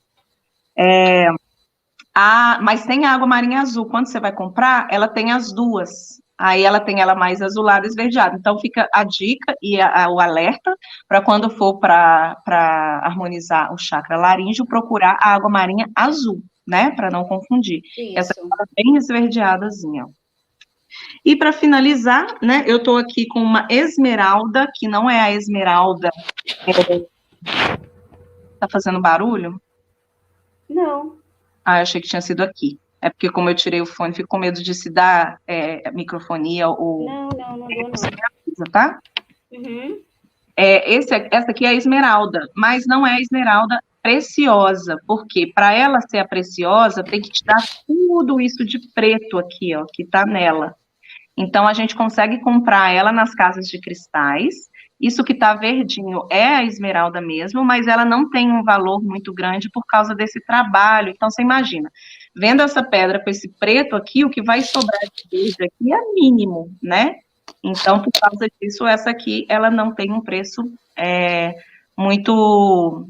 Mas tem a água marinha azul. Quando você vai comprar, ela tem as duas. Aí ela tem ela mais azulada e esverdeada. Então fica a dica e o alerta para quando for para harmonizar o chakra laríngeo, procurar a água marinha azul, né? Para não confundir. Isso. Essa é bem esverdeadazinha. E para finalizar, né? Eu estou aqui com uma esmeralda, que não é a esmeralda. Tá fazendo barulho? Não. Ah, eu achei que tinha sido aqui. É porque, como eu tirei o fone, fico com medo de se dar microfonia ou. Não dou, não. Você me avisa, tá? Uhum. Essa aqui é a esmeralda, mas não é a esmeralda preciosa, porque para ela ser a preciosa, tem que te dar tudo isso de preto aqui, ó, que tá nela. Então, a gente consegue comprar ela nas casas de cristais. Isso que tá verdinho é a esmeralda mesmo, mas ela não tem um valor muito grande por causa desse trabalho. Então, você imagina, vendo essa pedra com esse preto aqui, o que vai sobrar de verde aqui é mínimo, né? Então, por causa disso, essa aqui, ela não tem um preço muito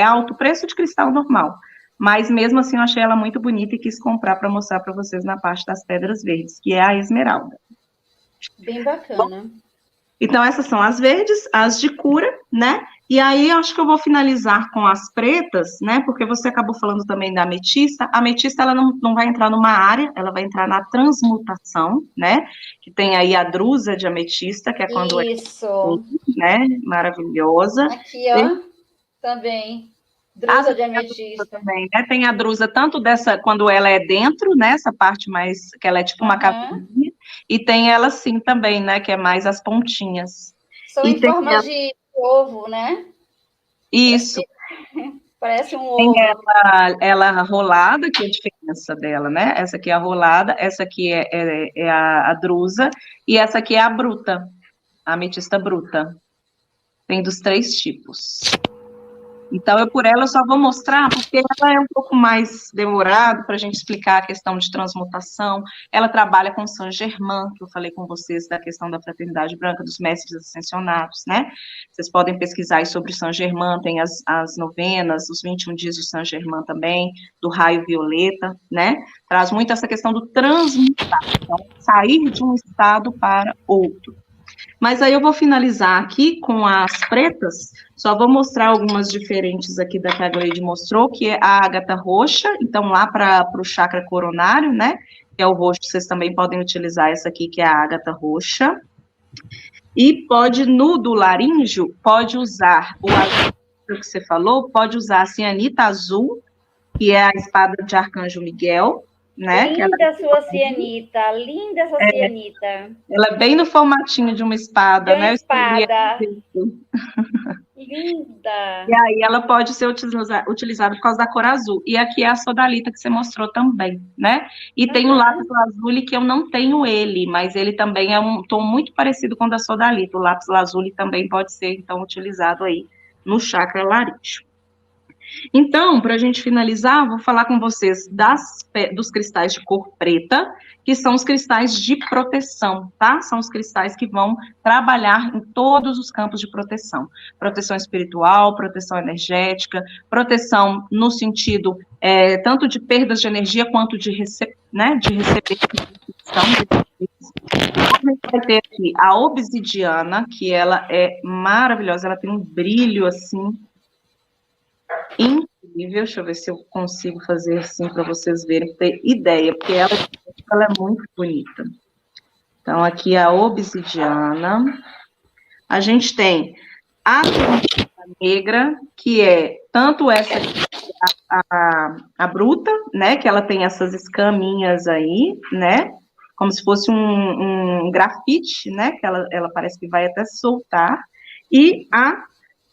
alto, preço de cristal normal. Mas mesmo assim eu achei ela muito bonita e quis comprar para mostrar para vocês na parte das pedras verdes, que é a esmeralda. Bem bacana. Então essas são as verdes, as de cura, né? E aí, eu acho que eu vou finalizar com as pretas, né? Porque você acabou falando também da ametista. A ametista, ela não vai entrar numa área, ela vai entrar na transmutação, né? Que tem aí a drusa de ametista, que é quando Isso. né? Maravilhosa. Aqui, ó, também. Drusa de ametista. Também, né? Tem a drusa tanto dessa, quando ela é dentro, né? Essa parte mais, que ela é tipo uma caverninha, e tem ela sim também, né? Que é mais as pontinhas. São e em forma de ovo, né? Isso. Parece um Tem ovo. ela rolada, que é a diferença dela, né? Essa aqui é a rolada, essa aqui é a drusa, e essa aqui é a bruta, a ametista bruta. Tem dos 3 tipos. Então, eu por ela eu só vou mostrar, porque ela é um pouco mais demorado para a gente explicar a questão de transmutação. Ela trabalha com Saint Germain, que eu falei com vocês da questão da fraternidade branca, dos mestres ascensionados, né? Vocês podem pesquisar aí sobre Saint Germain, tem as novenas, os 21 dias de Saint Germain também, do raio violeta, né? Traz muito essa questão do transmutar, então, sair de um estado para outro. Mas aí eu vou finalizar aqui com as pretas, só vou mostrar algumas diferentes aqui da que a Gleide mostrou, que é a ágata roxa, então lá para o chakra coronário, né, que é o roxo, vocês também podem utilizar essa aqui, que é a ágata roxa. E pode, no do laríngeo, pode usar o azul que você falou, pode usar a cianita azul, que é a espada de Arcanjo Miguel, né? Linda sua cianita, linda essa cianita. Ela é bem no formatinho de uma espada, de uma né? espada. Linda. E aí ela pode ser utilizada por causa da cor azul. E aqui é a sodalita que você mostrou também, né? E tem o lápis lazuli, que eu não tenho ele, mas ele também é um tom muito parecido com o da sodalita. O lápis lazuli também pode ser, então, utilizado aí no chakra laríngeo. Então, para a gente finalizar, vou falar com vocês dos cristais de cor preta, que são os cristais de proteção, tá? São os cristais que vão trabalhar em todos os campos de proteção. Proteção espiritual, proteção energética, proteção no sentido tanto de perdas de energia quanto de receber. A gente vai ter aqui a obsidiana, que ela é maravilhosa, ela tem um brilho assim incrível. Deixa eu ver se eu consigo fazer assim para vocês verem, ter ideia, porque ela é muito bonita. Então, aqui a obsidiana. A gente tem a negra, que é tanto essa aqui, a bruta, né? Que ela tem essas escaminhas aí, né? Como se fosse um grafite, né? Que ela parece que vai até soltar. E a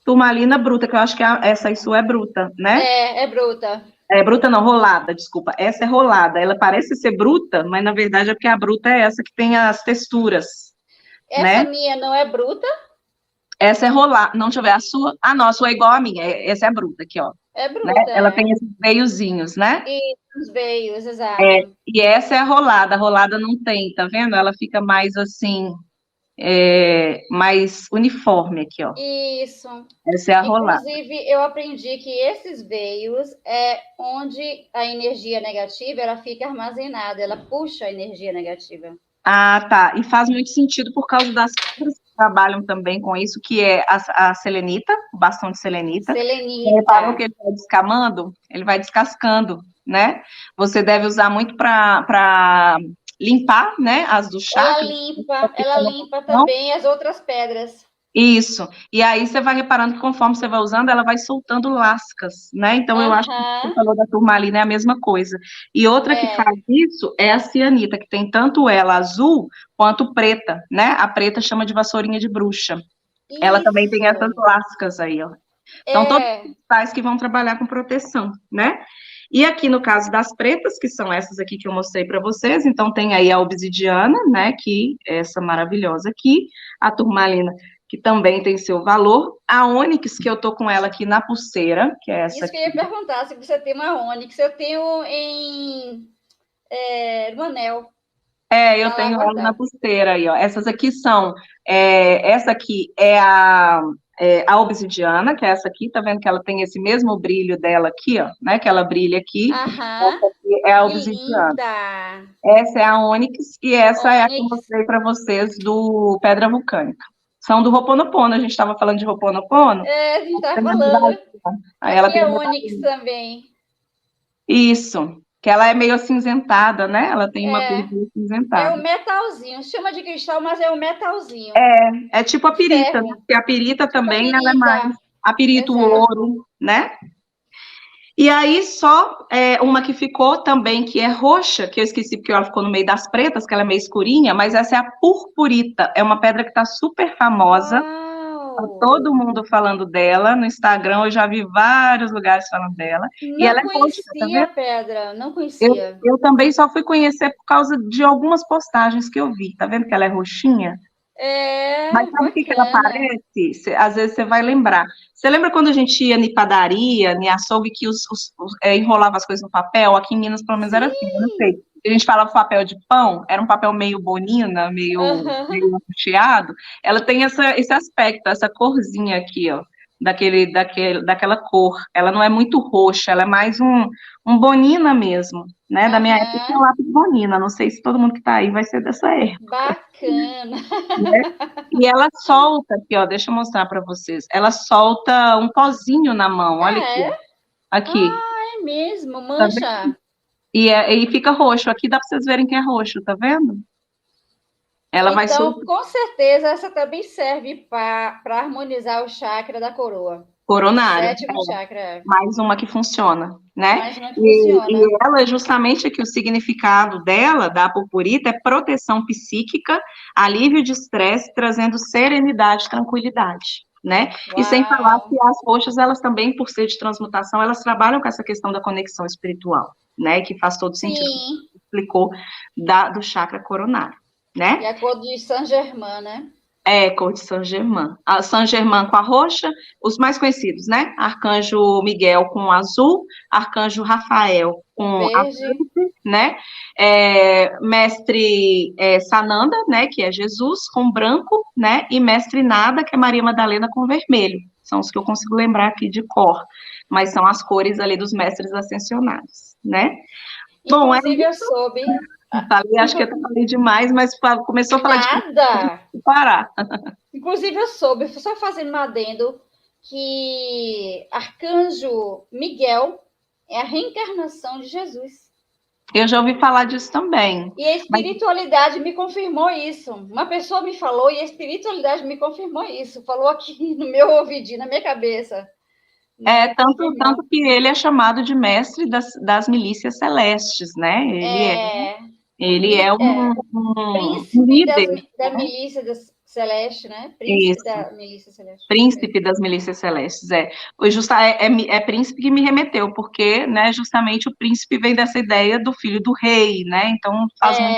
turmalina bruta, que eu acho que essa aí sua é bruta, né? É bruta. É bruta não, rolada, desculpa. Essa é rolada. Ela parece ser bruta, mas na verdade é porque a bruta é essa que tem as texturas. Essa minha não é bruta? Essa é rolada. Não, deixa eu ver, a sua. Ah, não, a sua é igual a minha. Essa é a bruta aqui, ó. É bruta. Né? Ela tem esses veiozinhos, né? E os veios, exato. E essa é a rolada. A rolada não tem, tá vendo? Ela fica mais assim, mais uniforme aqui, ó. Isso. Essa é a rolada. Inclusive, eu aprendi que esses veios é onde a energia negativa ela fica armazenada, ela puxa a energia negativa. Ah, tá. E faz muito sentido por causa das pedras que trabalham também com isso, que é a selenita, o bastão de selenita. Selenita. Reparou que ele vai descamando? Ele vai descascando, né? Você deve usar muito para limpar, né, as do chakra. Ela limpa também as outras pedras. Isso. E aí você vai reparando que conforme você vai usando, ela vai soltando lascas, né? Então eu acho que você falou da turmalina é a mesma coisa. E outra que faz isso é a cianita, que tem tanto ela azul quanto preta, né? A preta chama de vassourinha de bruxa. Isso. Ela também tem essas lascas aí, ó. Então todos os cristais que vão trabalhar com proteção, né? E aqui no caso das pretas, que são essas aqui que eu mostrei para vocês, então tem aí a obsidiana, né? Que é essa maravilhosa aqui, a turmalina, que também tem seu valor. A ônix, que eu tô com ela aqui na pulseira, que é essa. Isso que eu ia perguntar, se você tem uma ônix. Eu tenho no anel. Eu tenho ela na pulseira aí, ó. Essas aqui são, essa aqui é a obsidiana, que é essa aqui, tá vendo que ela tem esse mesmo brilho dela aqui, ó, né, que ela brilha aqui. Essa aqui é a obsidiana. Linda. Essa é a ônix, e essa é a que eu mostrei para vocês do pedra vulcânica. São do Ho'oponopono, a gente estava falando de Ho'oponopono. A gente tá falando. Aí ela Aqui é tem Onyx também. isso, que ela é meio acinzentada, né? Ela tem uma cor É acinzentada. o metalzinho. Chama de cristal, mas é o metalzinho. É tipo a pirita, né? Porque a pirita Tipo também a ela é mais pirita. a pirita, o Exato. ouro, né? E aí só uma que ficou também, que é roxa, que eu esqueci porque ela ficou no meio das pretas, que ela é meio escurinha, mas essa é a purpurita, é uma pedra que está super famosa, tá Uau! todo mundo falando dela, no Instagram eu já vi vários lugares falando dela, e ela Não é roxa, tá conhecia a vendo? pedra, não Eu, conhecia. eu também só fui conhecer por causa de algumas postagens que eu vi, tá vendo que ela é roxinha? Mas sabe o que ela Bacana. parece? Às vezes você vai lembrar. Você lembra quando a gente ia em padaria, em açougue, que enrolava as coisas no papel? Aqui em Minas, pelo menos, era assim, eu não sei. Sim! A gente falava papel de pão, era um papel meio bonina, Aham. meio recheado. Ela tem esse aspecto, essa corzinha aqui, ó, daquela cor. Ela não é muito roxa, ela é mais um bonina mesmo, né? Da minha época tinha Aham. lápis bonina. Não sei se todo mundo que está aí vai ser dessa época, Bacana. né? E ela solta aqui, ó, deixa eu mostrar para vocês. Ela solta um pozinho na mão, olha Ah, aqui, é? ó. Aqui, É mesmo, tá vendo? mancha. E fica roxo. Aqui dá para vocês verem que é roxo, tá vendo? Ela vai Então, soltar com certeza, essa também serve para harmonizar o chakra da coroa. coronário. Sétimo chakra. Mais uma que funciona, né? Mais uma que E funciona. ela, justamente aqui, o significado dela, da purpurita, é proteção psíquica, alívio de estresse, trazendo serenidade, tranquilidade, né? E sem falar Uau! que as roxas, elas também, por ser de transmutação, elas trabalham com essa questão da conexão espiritual, né? Que faz todo sentido, como Sim. você explicou, do chakra coronário, E né? a cor de Saint-Germain, né? É, cor de Saint-Germain. A Saint-Germain com a roxa, os mais conhecidos, né? Arcanjo Miguel com azul, Arcanjo Rafael Com com a verde. verde, né? Mestre Sananda, né? Que é Jesus, com branco, né? E Mestre Nada, que é Maria Madalena, com vermelho. São os que eu consigo lembrar aqui de cor, mas são as cores ali dos mestres ascensionados, né? Bom, Inclusive, eu soube. falei, acho que eu falei demais, mas começou a falar de Nada! parar. Inclusive, eu soube, só fazendo um adendo, que Arcanjo Miguel é a reencarnação de Jesus. Eu já ouvi falar disso também. E a Mas espiritualidade me confirmou isso. Uma pessoa me falou e a espiritualidade me confirmou isso. Falou aqui no meu ouvidinho, na minha cabeça. Né? tanto que ele é chamado de mestre das milícias celestes, né? Ele é um Príncipe líder, da né? milícia celeste, né? Príncipe Isso, da milícia celeste. príncipe das milícias celestes, é príncipe que me remeteu, porque, né, justamente o príncipe vem dessa ideia do filho do rei, né? Então faz muito.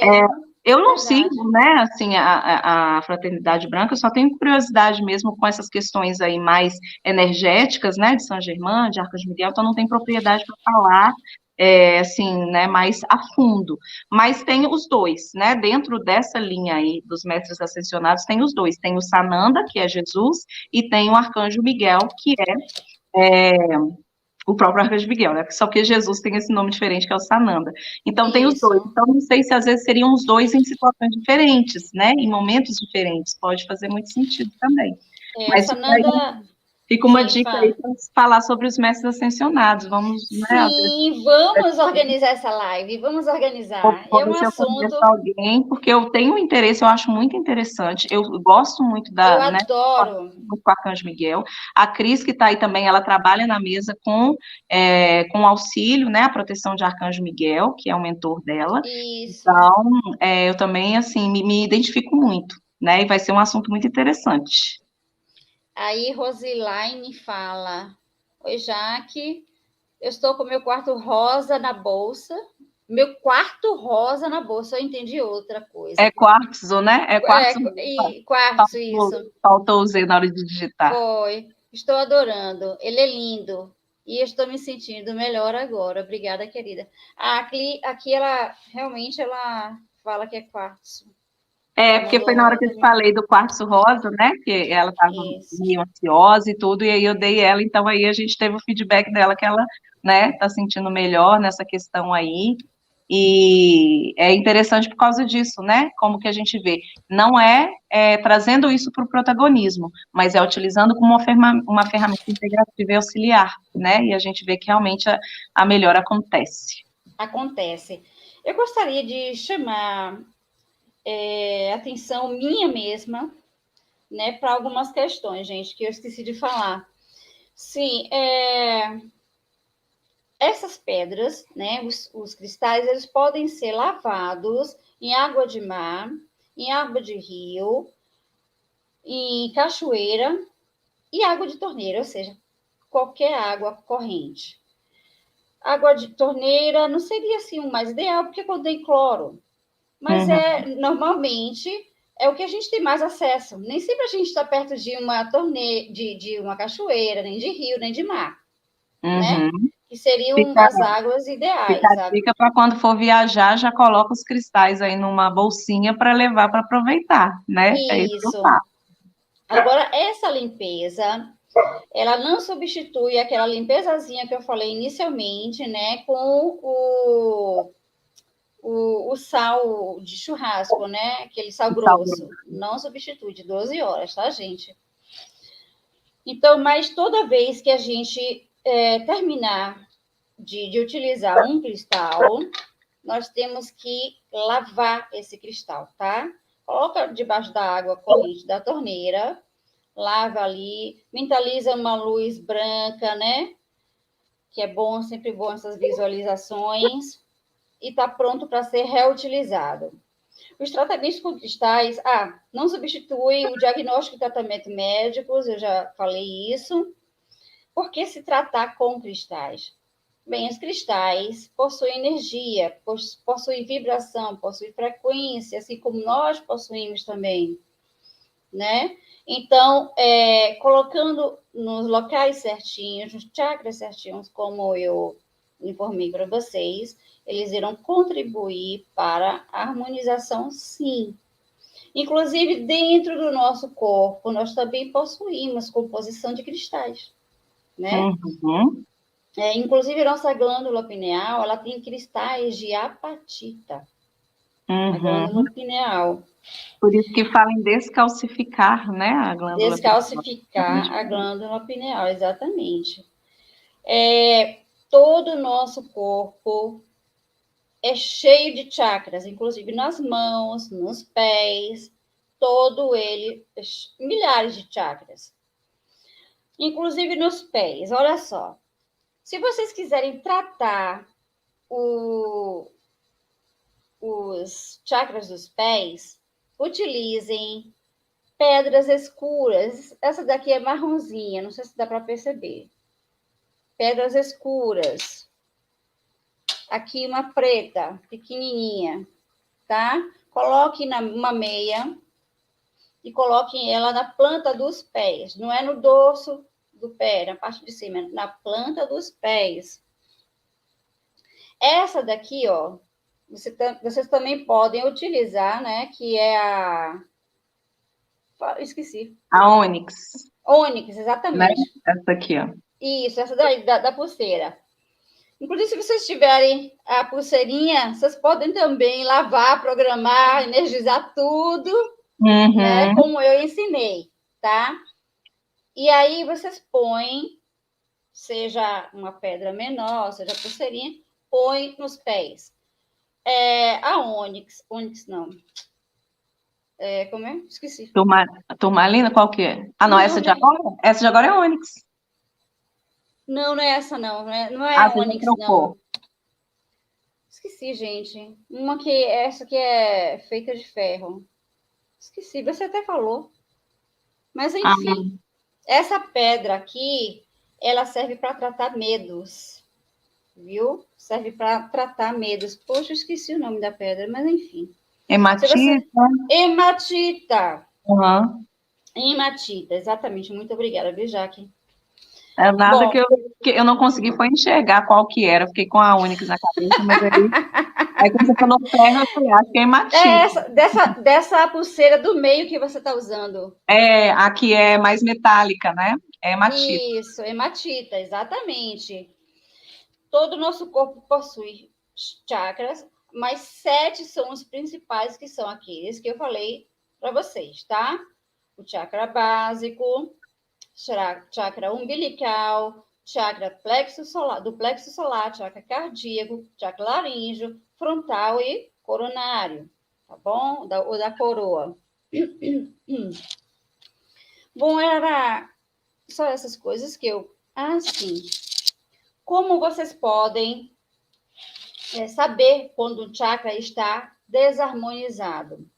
Mesmo. Eu não Verdade. sigo, né, assim, a Fraternidade Branca, eu só tenho curiosidade mesmo com essas questões aí mais energéticas, né, de São Germain, de Arcanjo Miguel, então não tenho propriedade para falar, assim, né, mais a fundo. Mas tem os dois, né, dentro dessa linha aí dos mestres ascensionados, tem os dois. Tem o Sananda, que é Jesus, e tem o Arcanjo Miguel, que é o próprio Arcanjo Miguel, né? Só que Jesus tem esse nome diferente, que é o Sananda. Então, tem os Isso. dois. Então, não sei se às vezes seriam os dois em situações diferentes, né? Em momentos diferentes. Pode fazer muito sentido também. O Mas Sananda. fica uma Sim, dica aí para falar sobre os mestres ascensionados. Vamos, né? Às vezes, sim, vamos organizar essa live. Vamos organizar. vou É ver um se eu conheço assunto. alguém, porque eu tenho interesse, eu acho muito interessante. Eu gosto muito Eu né, adoro. com o Arcanjo Miguel. A Cris, que está aí também, ela trabalha na mesa com auxílio, né, a proteção de Arcanjo Miguel, que é o mentor dela. Isso. Então, eu também, assim, me identifico muito, né, e vai ser um assunto muito interessante. Aí Rosilaine fala: Oi, Jaque, eu estou com meu quarto rosa na bolsa. Meu quarto rosa na bolsa, eu entendi outra coisa. É quartzo, né? É quartzo. Quartzo, isso. Faltou o Z na hora de digitar. Foi. Estou adorando. Ele é lindo. E estou me sentindo melhor agora. Obrigada, querida. Aqui ela realmente ela fala que é quartzo. Porque foi na hora que eu te falei do quartzo rosa, né? Que ela estava meio ansiosa e tudo, e aí eu dei ela, então aí a gente teve o feedback dela que ela, né, tá sentindo melhor nessa questão aí. E é interessante por causa disso, né? Como que a gente vê. Não trazendo isso para o protagonismo, mas é utilizando como uma ferramenta integrativa e auxiliar, né? E a gente vê que realmente a melhora acontece. Acontece. Eu gostaria de chamar atenção minha mesma, né, para algumas questões, gente, que eu esqueci de falar. Sim, essas pedras, né, os cristais, eles podem ser lavados em água de mar, em água de rio, em cachoeira e água de torneira, ou seja, qualquer água corrente. Água de torneira não seria assim o mais ideal, porque contém cloro, mas normalmente é o que a gente tem mais acesso. Nem sempre a gente está perto de uma torneira, de uma cachoeira, nem de rio, nem de mar, né? Que seriam as águas ideais. Fica a dica para quando for viajar, já coloca os cristais aí numa bolsinha para levar para aproveitar, né? É isso que eu faço. Agora, essa limpeza, ela não substitui aquela limpezazinha que eu falei inicialmente, né? Com o sal de churrasco, né? Aquele sal grosso. Não substitui, de 12 horas, tá, gente? Então, mas toda vez que a gente terminar de utilizar um cristal, nós temos que lavar esse cristal, tá? Coloca debaixo da água corrente da torneira, lava ali, mentaliza uma luz branca, né? Que é bom, sempre bom essas visualizações. E está pronto para ser reutilizado. Os tratamentos com cristais, não substitui o diagnóstico e tratamento médicos, eu já falei isso. Por que se tratar com cristais? Bem, os cristais possuem energia, possuem vibração, possuem frequência, assim como nós possuímos também, né? Então, colocando nos locais certinhos, nos chakras certinhos, como eu informei para vocês, eles irão contribuir para a harmonização, sim. Inclusive, dentro do nosso corpo, nós também possuímos composição de cristais, né? Inclusive, nossa glândula pineal, ela tem cristais de apatita. A glândula pineal. Por isso que fala em descalcificar, né, a glândula descalcificar a glândula pineal, exatamente. Todo o nosso corpo é cheio de chakras, inclusive nas mãos, nos pés, todo ele, milhares de chakras. Inclusive nos pés, olha só. Se vocês quiserem tratar os chakras dos pés, utilizem pedras escuras. Essa daqui é marronzinha, não sei se dá para perceber. Pedras escuras. Aqui uma preta, pequenininha, tá? Coloque uma meia e coloquem ela na planta dos pés. Não é no dorso do pé, na parte de cima, é na planta dos pés. Essa daqui, ó, vocês também podem utilizar, né? Que é a... Esqueci. A ônix. Ônix, exatamente. Né? Essa aqui, ó. Isso, essa daí, da pulseira. Inclusive, se vocês tiverem a pulseirinha, vocês podem também lavar, programar, energizar tudo, né? Como eu ensinei, tá? E aí, vocês põem, seja uma pedra menor, seja pulseirinha, põe nos pés. A ônix não. Como é? Esqueci. Turmalina, qual que é? Não, essa de agora? Essa de agora é ônix. Não é essa, não. Não é ônix, não. Esqueci, gente. Essa que é feita de ferro. Esqueci, você até falou. Mas, enfim, essa pedra aqui, ela serve para tratar medos. Viu? Serve para tratar medos. Poxa, eu esqueci o nome da pedra, mas enfim. Hematita. Hematita. Hematita, exatamente. Muito obrigada, viu, Jaque? É nada que eu não consegui foi enxergar qual que era. Fiquei com a Ônix na cabeça, mas aí quando você falou ferro, eu falei, acho que é hematita. Dessa pulseira do meio que você está usando. A que é mais metálica, né? É hematita. Isso, hematita, exatamente. Todo o nosso corpo possui chakras. mas 7 são os principais, que são aqueles que eu falei para vocês, tá? O chakra básico, chakra umbilical, chakra do plexo solar, chakra cardíaco, chakra laríngeo, frontal e coronário, tá bom? O da coroa. Bom, era só essas coisas que eu... Ah, sim. Como vocês podem saber quando um chakra está desarmonizado?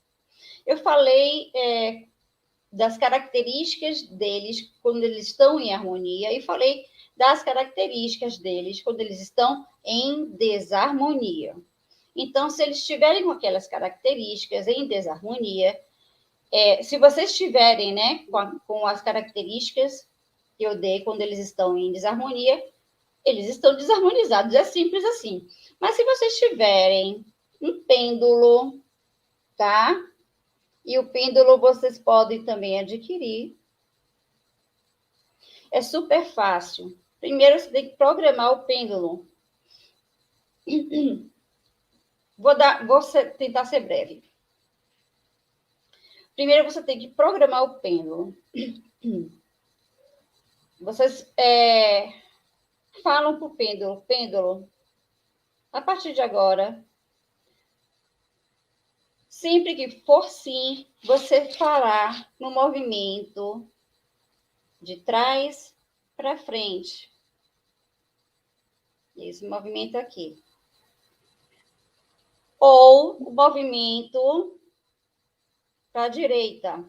Eu falei das características deles quando eles estão em harmonia e falei das características deles quando eles estão em desarmonia. Então, se eles estiverem com aquelas características em desarmonia, se vocês estiverem, né, com as características que eu dei quando eles estão em desarmonia, eles estão desarmonizados, é simples assim. Mas se vocês tiverem um pêndulo, tá? E o pêndulo vocês podem também adquirir. É super fácil. Primeiro você tem que programar o pêndulo. Vou tentar ser breve. Primeiro você tem que programar o pêndulo. Vocês falam para o pêndulo, a partir de agora, sempre que for sim, você fará no movimento de trás para frente. Esse movimento aqui. Ou o movimento para a direita.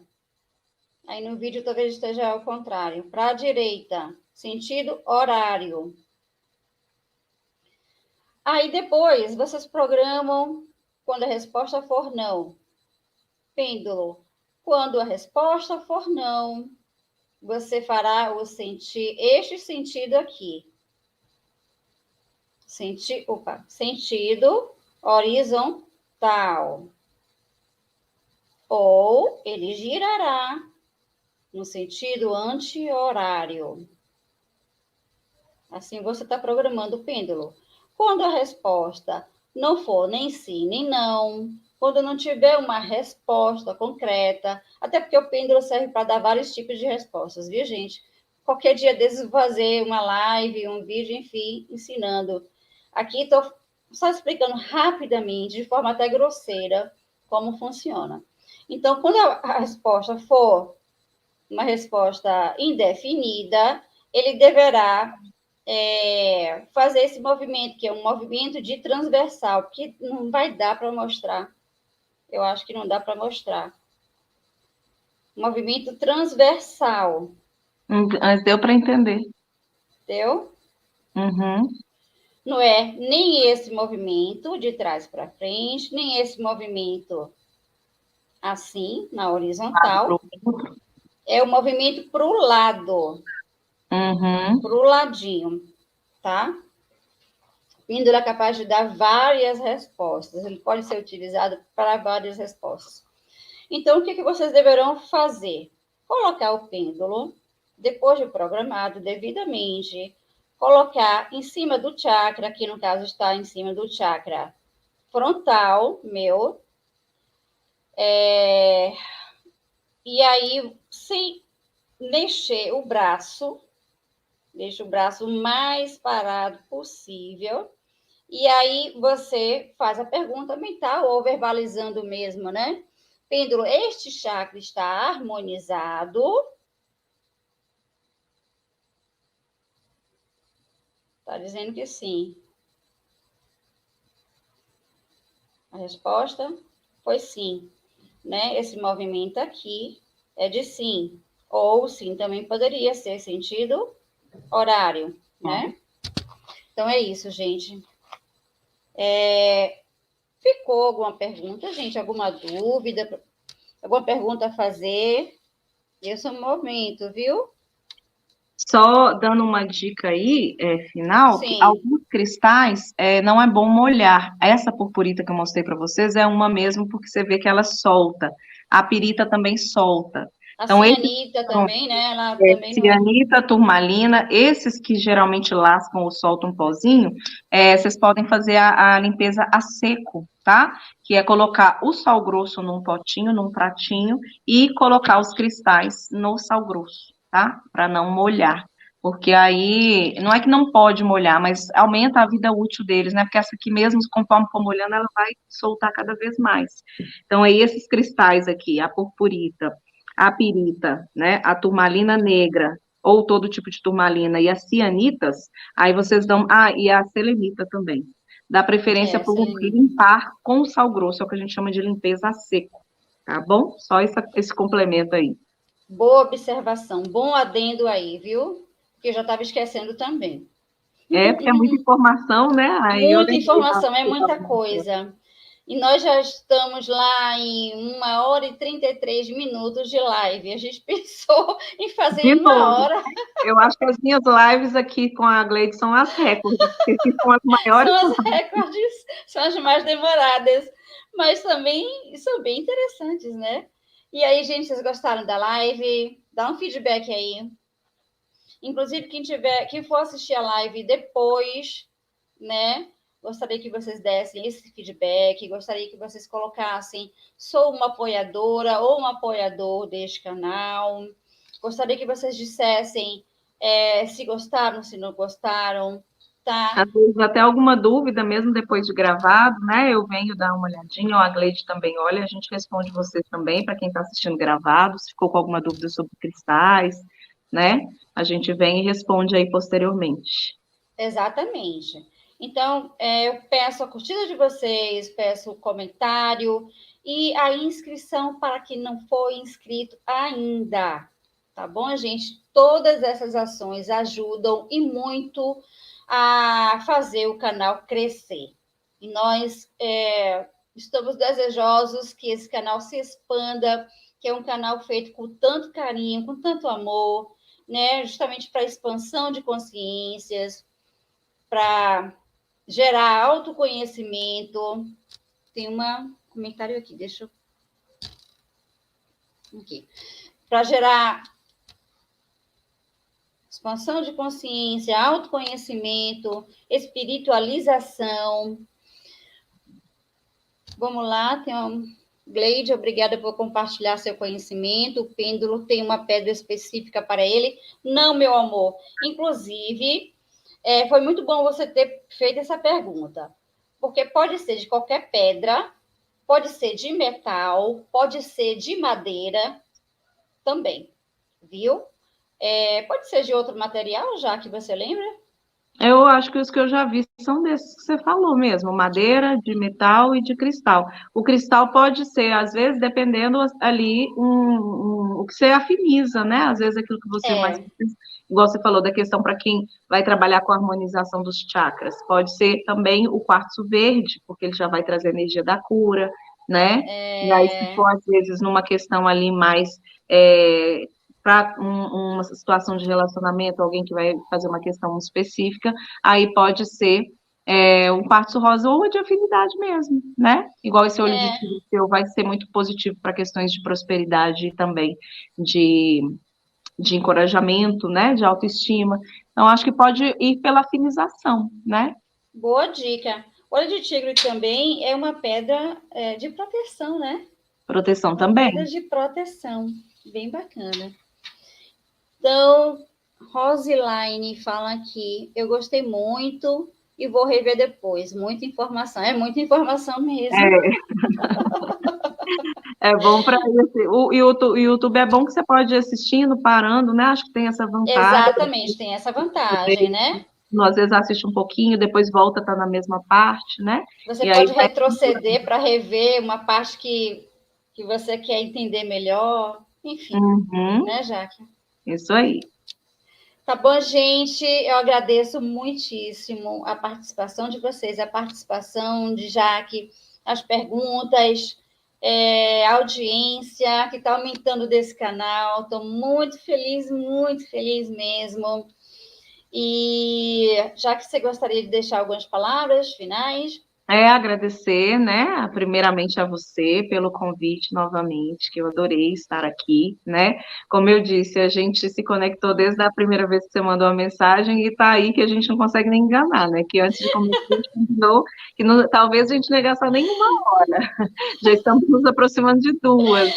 Aí no vídeo talvez esteja ao contrário. Para a direita, sentido horário. Aí depois vocês programam quando a resposta for não. Pêndulo. Quando a resposta for não, você fará este sentido aqui. Sentido horizontal. Ou ele girará no sentido anti-horário. Assim você está programando o pêndulo. Quando a resposta não for nem sim, nem não, quando não tiver uma resposta concreta, até porque o pêndulo serve para dar vários tipos de respostas, viu, gente? Qualquer dia desses vou fazer uma live, um vídeo, enfim, ensinando. Aqui estou só explicando rapidamente, de forma até grosseira, como funciona. Então, quando a resposta for uma resposta indefinida, ele deverá fazer esse movimento, que é um movimento de transversal, porque não vai dar para mostrar. Eu acho que não dá para mostrar. Movimento transversal. Mas deu para entender. Deu? Uhum. Não é nem esse movimento de trás para frente, nem esse movimento assim, na horizontal. É o movimento para o lado. Uhum. Para o ladinho, tá? O pêndulo é capaz de dar várias respostas. Ele pode ser utilizado para várias respostas. Então, o que vocês deverão fazer? Colocar o pêndulo, depois de programado devidamente, colocar em cima do chakra, que no caso está em cima do chakra frontal, meu. E aí, sem mexer o braço, deixa o braço mais parado possível. E aí você faz a pergunta mental ou verbalizando mesmo, né? Pêndulo, este chakra está harmonizado? Está dizendo que sim. A resposta foi sim, né? Esse movimento aqui é de sim. Ou sim também poderia ser sentido horário, né? Então é isso, gente. Ficou alguma pergunta, gente? Alguma dúvida? Alguma pergunta a fazer? Esse é o momento, viu? Só dando uma dica aí, final, Sim. que alguns cristais não é bom molhar. Essa purpurita que eu mostrei para vocês é uma mesmo, porque você vê que ela solta. A pirita também solta. A Então, esses cianita são também, né? Ela também não... cianita, turmalina, esses que geralmente lascam ou soltam um pozinho, vocês podem fazer a limpeza a seco, tá? Que é colocar o sal grosso num potinho, num pratinho, e colocar os cristais no sal grosso, tá? Para não molhar. Porque aí, não é que não pode molhar, mas aumenta a vida útil deles, né? Porque essa aqui mesmo, conforme for molhando, ela vai soltar cada vez mais. Então, aí esses cristais aqui, a purpurita, a pirita, né, a turmalina negra, ou todo tipo de turmalina, e as cianitas, aí vocês dão, e a selenita também. Dá preferência por selenita. limpar com sal grosso, é o que a gente chama de limpeza a seco, tá bom? Só esse complemento aí. Boa observação, bom adendo aí, viu? Que eu já estava esquecendo também. Porque é muita informação, né? Aí eu Muita lembrei informação, é muita coisa. E nós já estamos lá em 1h33 de live. A gente pensou em fazer de em uma novo. hora. Eu acho que as minhas lives aqui com a Gleide são as recordes, porque são as maiores. São as recordes, são as mais demoradas, mas também são bem interessantes, né? E aí, gente, vocês gostaram da live? Dá um feedback aí. Inclusive, quem for assistir a live depois, né? Gostaria que vocês dessem esse feedback, gostaria que vocês colocassem, sou uma apoiadora ou um apoiador deste canal. Gostaria que vocês dissessem se gostaram, se não gostaram, tá? Às vezes até alguma dúvida, mesmo depois de gravado, né? Eu venho dar uma olhadinha, ou a Gleide também olha, a gente responde vocês também, para quem está assistindo gravado, se ficou com alguma dúvida sobre cristais, né? A gente vem e responde aí posteriormente. Exatamente. Então, eu peço a curtida de vocês, peço o comentário e a inscrição para quem não foi inscrito ainda. Tá bom, gente? Todas essas ações ajudam e muito a fazer o canal crescer. E nós estamos desejosos que esse canal se expanda, que é um canal feito com tanto carinho, com tanto amor, né? Justamente para expansão de consciências, para gerar autoconhecimento. Tem um comentário aqui, deixa eu... Aqui. Para gerar expansão de consciência, autoconhecimento, espiritualização. Vamos lá, tem uma... Gleide, obrigada por compartilhar seu conhecimento. O pêndulo tem uma pedra específica para ele? Não, meu amor. Inclusive, foi muito bom você ter feito essa pergunta, porque pode ser de qualquer pedra, pode ser de metal, pode ser de madeira também, viu? Pode ser de outro material, já que você lembra? Eu acho que os que eu já vi são desses que você falou mesmo, madeira, de metal e de cristal. O cristal pode ser, às vezes, dependendo ali, o que você afiniza, né? Às vezes aquilo que você mais precisa, igual você falou da questão para quem vai trabalhar com a harmonização dos chakras. Pode ser também o quartzo verde, porque ele já vai trazer a energia da cura, né? E aí, se for, às vezes, numa questão ali mais para uma situação de relacionamento, alguém que vai fazer uma questão específica, aí pode ser um quartzo rosa ou de afinidade mesmo, né? Igual esse olho de tigre seu vai ser muito positivo para questões de prosperidade e também de encorajamento, né? De autoestima. Então, acho que pode ir pela afinização, né? Boa dica. Olho de tigre também é uma pedra de proteção, né? Proteção também. Pedra de proteção. Bem bacana. Então, Rosilaine fala aqui, eu gostei muito e vou rever depois. Muita informação, é muita informação mesmo. É bom para esse. O YouTube é bom que você pode ir assistindo, parando, né? Acho que tem essa vantagem. Exatamente, tem essa vantagem, né? Às vezes assiste um pouquinho, depois volta, tá na mesma parte, né? Você e pode aí retroceder para rever uma parte que você quer entender melhor. Enfim, né, Jaque? Isso aí. Tá bom, gente? Eu agradeço muitíssimo a participação de vocês, a participação de Jaque, as perguntas, a audiência que está aumentando desse canal. Estou muito feliz mesmo. E já que você gostaria de deixar algumas palavras finais? Agradecer, né, primeiramente a você pelo convite novamente, que eu adorei estar aqui, né? Como eu disse, a gente se conectou desde a primeira vez que você mandou a mensagem e tá aí que a gente não consegue nem enganar, né? Que antes de começar a gente combinou que talvez a gente não ia gastar nem uma hora. Já estamos nos aproximando de 2.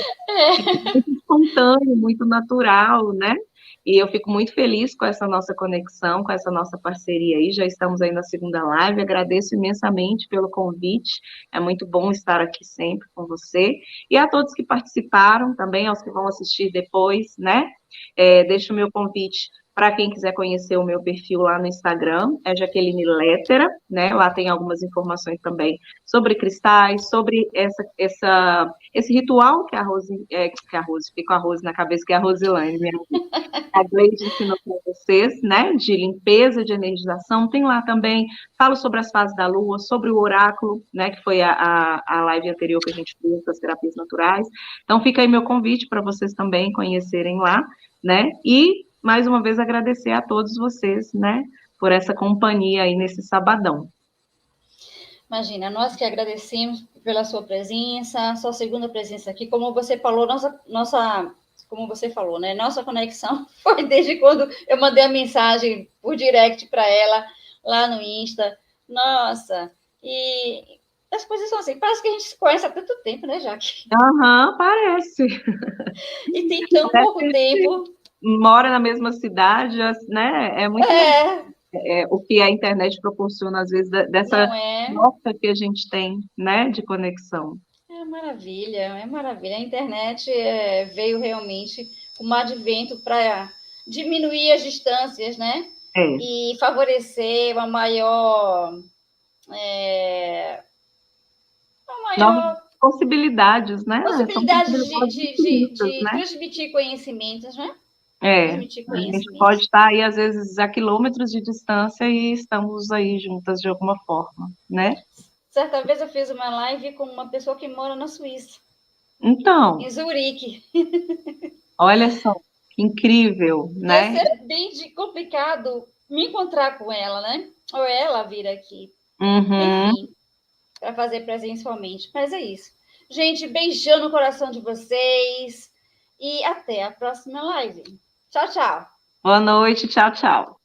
Muito espontâneo, muito natural, né? E eu fico muito feliz com essa nossa conexão, com essa nossa parceria aí. Já estamos aí na segunda live. Agradeço imensamente pelo convite. É muito bom estar aqui sempre com você. E a todos que participaram, também aos que vão assistir depois, né? Deixo o meu convite para quem quiser conhecer o meu perfil lá no Instagram, é Jaqueline Lettera, né? Lá tem algumas informações também sobre cristais, sobre esse ritual que a Rose, fiquei com a Rose na cabeça, que é a Rosilane, a Gleide ensinou para vocês, né, de limpeza, de energização, tem lá também, falo sobre as fases da lua, sobre o oráculo, né, que foi a live anterior que a gente fez das terapias naturais, então fica aí meu convite para vocês também conhecerem lá, né, e mais uma vez agradecer a todos vocês, né, por essa companhia aí nesse sabadão. Imagina, nós que agradecemos pela sua presença, sua segunda presença aqui. Como você falou, como você falou, né? Nossa conexão foi desde quando eu mandei a mensagem por direct para ela lá no Insta. Nossa, e as coisas são assim. Parece que a gente se conhece há tanto tempo, né, Jaque? Parece. E tem tão pouco tempo. Mora na mesma cidade, né? É muito o que a internet proporciona, às vezes, dessa troca que a gente tem, né, de conexão. É maravilha, é maravilha. A internet veio realmente com um advento para diminuir as distâncias, né? E favorecer uma maior... Novas possibilidades, né? Possibilidades de transmitir conhecimentos, né? A gente pode estar aí, às vezes, a quilômetros de distância e estamos aí juntas de alguma forma, né? Certa vez eu fiz uma live com uma pessoa que mora na Suíça. Então. Em Zurique. Olha só, que incrível, né? Vai ser bem complicado me encontrar com ela, né? Ou ela vir aqui. Enfim, para fazer presencialmente. Mas é isso. Gente, beijão no coração de vocês e até a próxima live. Tchau, tchau. Boa noite, tchau, tchau.